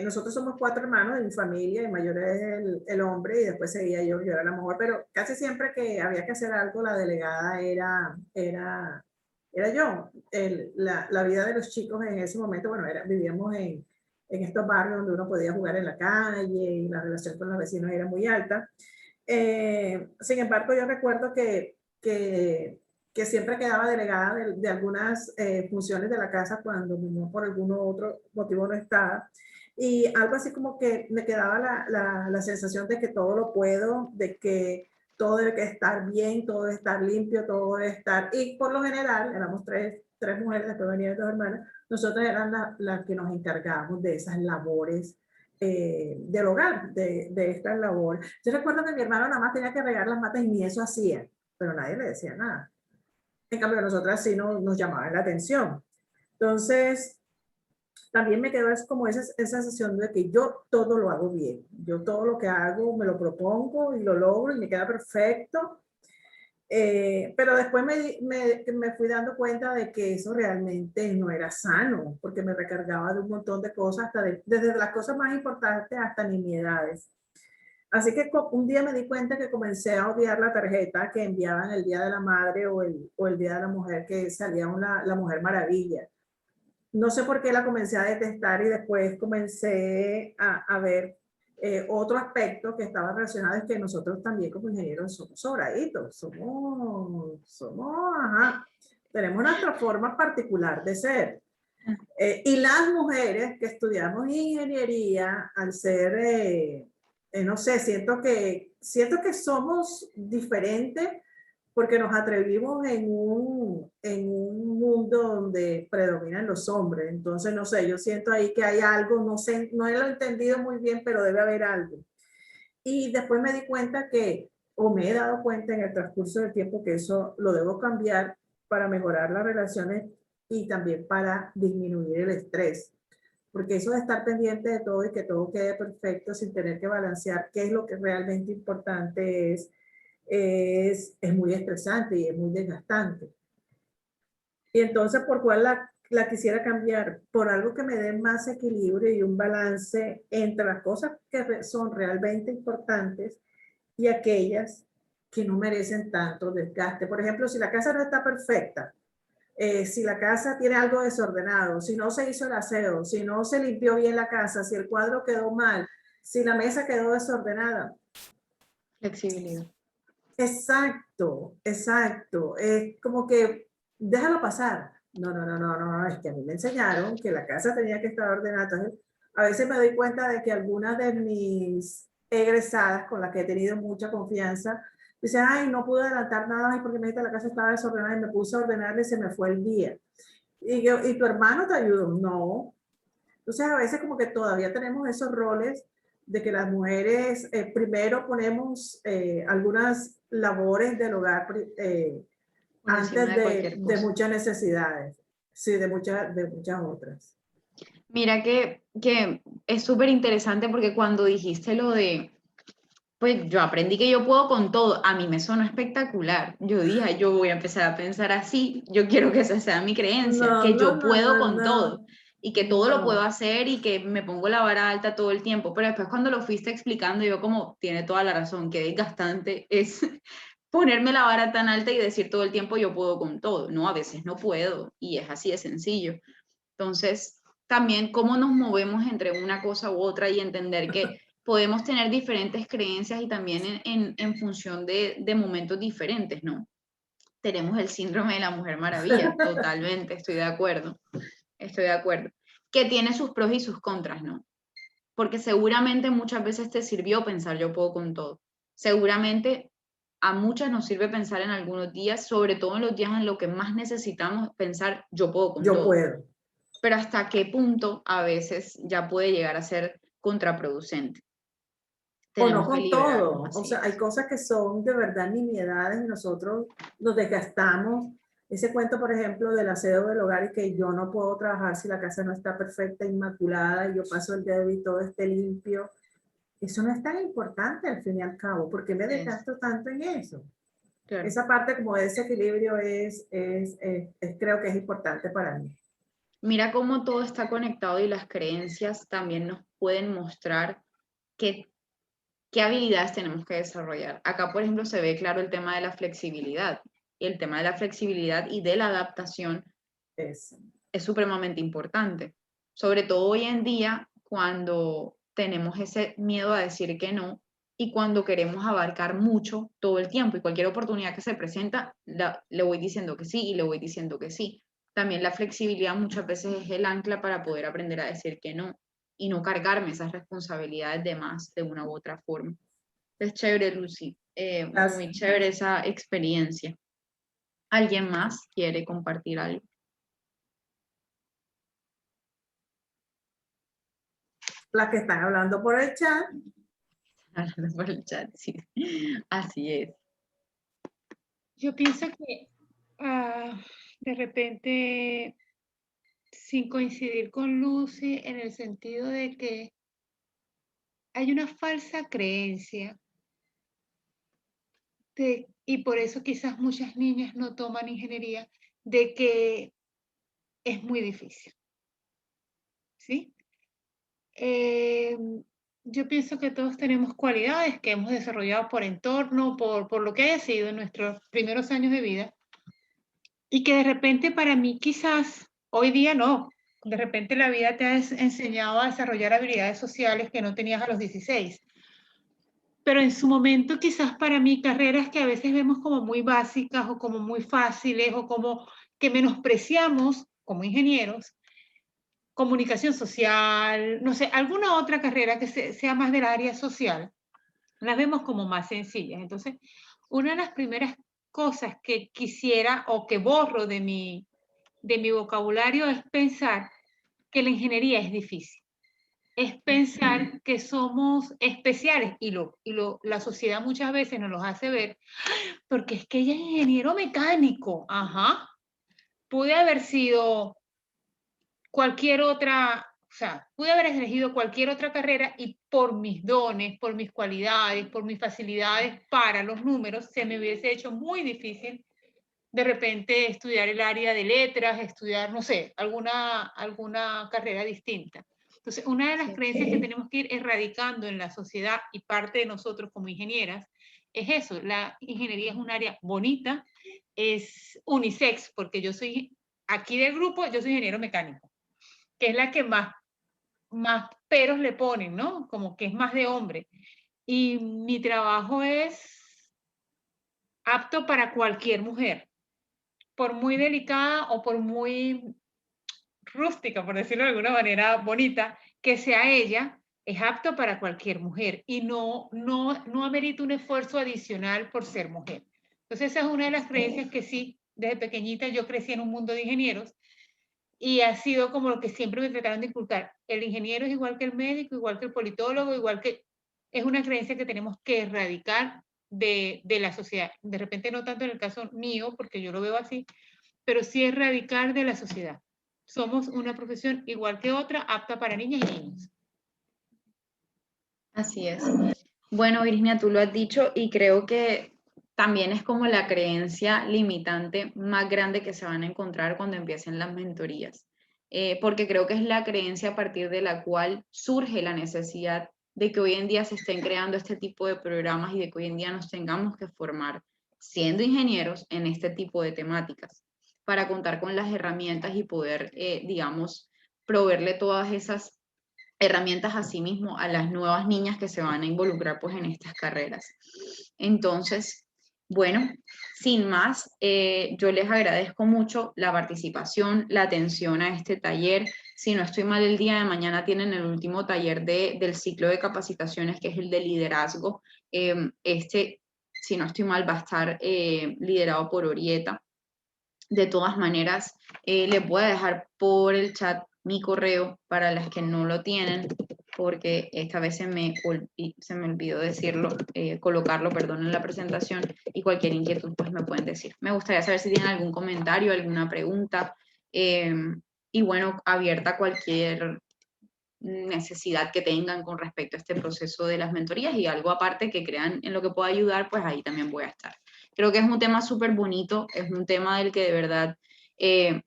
nosotros somos 4 hermanos de mi familia, el mayor es el hombre y después seguía yo era la mujer, pero casi siempre que había que hacer algo, la delegada era yo. La vida de los chicos en ese momento, bueno, vivíamos en estos barrios donde uno podía jugar en la calle y la relación con los vecinos era muy alta. Sin embargo, yo recuerdo que siempre quedaba delegada de algunas funciones de la casa cuando mi mamá por algún otro motivo no estaba. Y algo así como que me quedaba la sensación de que todo lo puedo, de que todo debe estar bien, todo debe estar limpio, todo debe estar... Y por lo general, éramos tres mujeres, después venían 2 hermanas, nosotros eran las que nos encargábamos de esas labores del hogar, de estas labores. Yo recuerdo que mi hermano nada más tenía que regar las matas y ni eso hacía, pero nadie le decía nada. En cambio, a nosotras sí nos llamaban la atención. Entonces, también me quedó como esa sensación de que yo todo lo hago bien. Yo todo lo que hago me lo propongo y lo logro y me queda perfecto. Pero después me fui dando cuenta de que eso realmente no era sano, porque me recargaba de un montón de cosas, desde las cosas más importantes hasta nimiedades. Así que un día me di cuenta que comencé a odiar la tarjeta que enviaban el Día de la Madre o el Día de la Mujer, que salía la Mujer Maravilla. No sé por qué la comencé a detestar y después comencé a ver otro aspecto que estaba relacionado, es que nosotros también como ingenieros somos sobraditos, tenemos nuestra forma particular de ser. Y las mujeres que estudiamos ingeniería, al ser, no sé, siento que somos diferentes porque nos atrevimos en un mundo donde predominan los hombres. Entonces, no sé, yo siento ahí que hay algo, no sé, no lo he entendido muy bien, pero debe haber algo. Y después me di cuenta o me he dado cuenta en el transcurso del tiempo que eso lo debo cambiar para mejorar las relaciones y también para disminuir el estrés. Porque eso de estar pendiente de todo y que todo quede perfecto sin tener que balancear qué es lo que realmente importante es muy estresante y es muy desgastante. Y entonces, ¿por cuál la quisiera cambiar? Por algo que me dé más equilibrio y un balance entre las cosas que son realmente importantes y aquellas que no merecen tanto desgaste. Por ejemplo, si la casa no está perfecta, si la casa tiene algo desordenado, si no se hizo el aseo, si no se limpió bien la casa, si el cuadro quedó mal, si la mesa quedó desordenada. Flexibilidad. Exacto. Es como que déjalo pasar. No, es que a mí me enseñaron que la casa tenía que estar ordenada. Entonces, a veces me doy cuenta de que algunas de mis egresadas con las que he tenido mucha confianza dicen, ay, no pude adelantar nada porque la casa estaba desordenada y me puse a ordenarle y se me fue el día. ¿Y tu hermano te ayudó? No. Entonces, a veces como que todavía tenemos esos roles de que las mujeres primero ponemos algunas labores del hogar antes de muchas necesidades, sí, de muchas otras. Mira que es súper interesante porque cuando dijiste lo de, pues yo aprendí que yo puedo con todo, a mí me sonó espectacular. Yo dije, yo voy a empezar a pensar así, yo quiero que esa sea mi creencia, que yo puedo con todo y que todo lo puedo hacer y que me pongo la vara alta todo el tiempo, pero después cuando lo fuiste explicando yo como, tiene toda la razón, que desgastante es ponerme la vara tan alta y decir todo el tiempo yo puedo con todo, no, a veces no puedo y es así de sencillo. Entonces, también cómo nos movemos entre una cosa u otra y entender que podemos tener diferentes creencias y también en función de momentos diferentes, ¿no? tenemos el síndrome de la Mujer Maravilla, totalmente, estoy de acuerdo, que tiene sus pros y sus contras, ¿no? Porque seguramente muchas veces te sirvió pensar yo puedo con todo, seguramente a muchas nos sirve pensar en algunos días, sobre todo en los días en los que más necesitamos pensar yo puedo con todo. Yo puedo. Pero hasta qué punto a veces ya puede llegar a ser contraproducente. O no Tenemos que con liberarnos, todo. O así sea, es. hay cosas que son de verdad nimiedades y nosotros nos desgastamos. Ese cuento, por ejemplo, del aseo del hogar y que yo no puedo trabajar si la casa no está perfecta, inmaculada, y yo paso el dedo y todo esté limpio. Eso no es tan importante al fin y al cabo. ¿Por qué me desgasto tanto en eso? Claro. Esa parte como de ese equilibrio creo que es importante para mí. Mira cómo todo está conectado y las creencias también nos pueden mostrar qué habilidades tenemos que desarrollar. Acá, por ejemplo, se ve claro el tema de la flexibilidad. Y el tema de la flexibilidad y de la adaptación es supremamente importante. Sobre todo hoy en día, cuando tenemos ese miedo a decir que no y cuando queremos abarcar mucho todo el tiempo y cualquier oportunidad que se presenta, le voy diciendo que sí y le voy diciendo que sí. También la flexibilidad muchas veces es el ancla para poder aprender a decir que no y no cargarme esas responsabilidades de más de una u otra forma. Es chévere, Lucy. Muy chévere esa experiencia. ¿Alguien más quiere compartir algo? Las que están hablando por el chat. Hablando por el chat, sí. Así es. Yo pienso que de repente, sin coincidir con Lucy, en el sentido de que hay una falsa creencia y por eso quizás muchas niñas no toman ingeniería, de que es muy difícil. ¿Sí? Yo pienso que todos tenemos cualidades que hemos desarrollado por entorno, por lo que haya sido en nuestros primeros años de vida, y que de repente para mí quizás hoy día no. De repente la vida te ha enseñado a desarrollar habilidades sociales que no tenías a los 16. Pero en su momento quizás para mí carreras que a veces vemos como muy básicas o como muy fáciles o como que menospreciamos como ingenieros, comunicación social, no sé, alguna otra carrera que sea más del área social, las vemos como más sencillas. Entonces, una de las primeras cosas que quisiera o que borro de mi vocabulario es pensar que la ingeniería es difícil. Es pensar que somos especiales y la sociedad muchas veces nos los hace ver, porque es que ella es ingeniero mecánico. Ajá. Pude haber sido cualquier otra, o sea, pude haber elegido cualquier otra carrera y por mis dones, por mis cualidades, por mis facilidades para los números, se me hubiese hecho muy difícil de repente estudiar el área de letras, estudiar, no sé, alguna carrera distinta. Entonces, una de las creencias que tenemos que ir erradicando en la sociedad y parte de nosotros como ingenieras es eso, la ingeniería es un área bonita, es unisex, porque yo soy, aquí del grupo, yo soy ingeniero mecánico, que es la que más peros le ponen, ¿no? Como que es más de hombre. Y mi trabajo es apto para cualquier mujer, por muy delicada o por muy rústica, por decirlo de alguna manera bonita, que sea ella, es apto para cualquier mujer y no amerita un esfuerzo adicional por ser mujer. Entonces esa es una de las creencias que sí, desde pequeñita yo crecí en un mundo de ingenieros y ha sido como lo que siempre me trataron de inculcar. El ingeniero es igual que el médico, igual que el politólogo, igual que... Es una creencia que tenemos que erradicar de la sociedad. De repente no tanto en el caso mío, porque yo lo veo así, pero sí erradicar de la sociedad. Somos una profesión igual que otra, apta para niñas y niños. Así es. Bueno, Virginia, tú lo has dicho y creo que también es como la creencia limitante más grande que se van a encontrar cuando empiecen las mentorías, porque creo que es la creencia a partir de la cual surge la necesidad de que hoy en día se estén creando este tipo de programas y de que hoy en día nos tengamos que formar siendo ingenieros en este tipo de temáticas para contar con las herramientas y poder, digamos, proveerle todas esas herramientas a sí mismo a las nuevas niñas que se van a involucrar pues en estas carreras. Entonces, Bueno, sin más, yo les agradezco mucho la participación, la atención a este taller. Si no estoy mal, el día de mañana tienen el último taller del ciclo de capacitaciones, que es el de liderazgo. Si no estoy mal, va a estar liderado por Orieta. De todas maneras, les voy a dejar por el chat mi correo para las que no lo tienen, porque esta vez se me olvidó decirlo, colocarlo, perdón, en la presentación, y cualquier inquietud pues me pueden decir. Me gustaría saber si tienen algún comentario, alguna pregunta, y bueno, abierta a cualquier necesidad que tengan con respecto a este proceso de las mentorías, y algo aparte que crean en lo que pueda ayudar, pues ahí también voy a estar. Creo que es un tema súper bonito, es un tema del que de verdad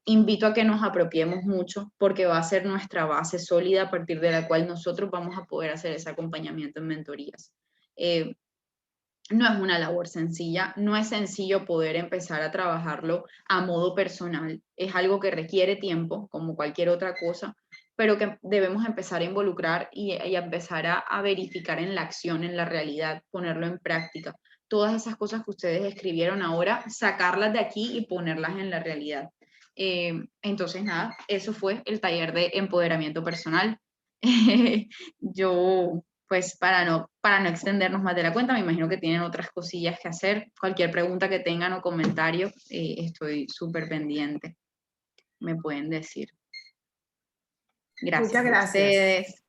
invito a que nos apropiemos mucho, porque va a ser nuestra base sólida a partir de la cual nosotros vamos a poder hacer ese acompañamiento en mentorías. No es una labor sencilla, no es sencillo poder empezar a trabajarlo a modo personal, es algo que requiere tiempo, como cualquier otra cosa, pero que debemos empezar a involucrar y a empezar a verificar en la acción, en la realidad, ponerlo en práctica. Todas esas cosas que ustedes escribieron ahora, sacarlas de aquí y ponerlas en la realidad. Entonces, nada, eso fue el taller de empoderamiento personal. Yo, pues para no extendernos más de la cuenta, me imagino que tienen otras cosillas que hacer. Cualquier pregunta que tengan o comentario, estoy súper pendiente. Me pueden decir. Gracias Muchas a gracias. ustedes.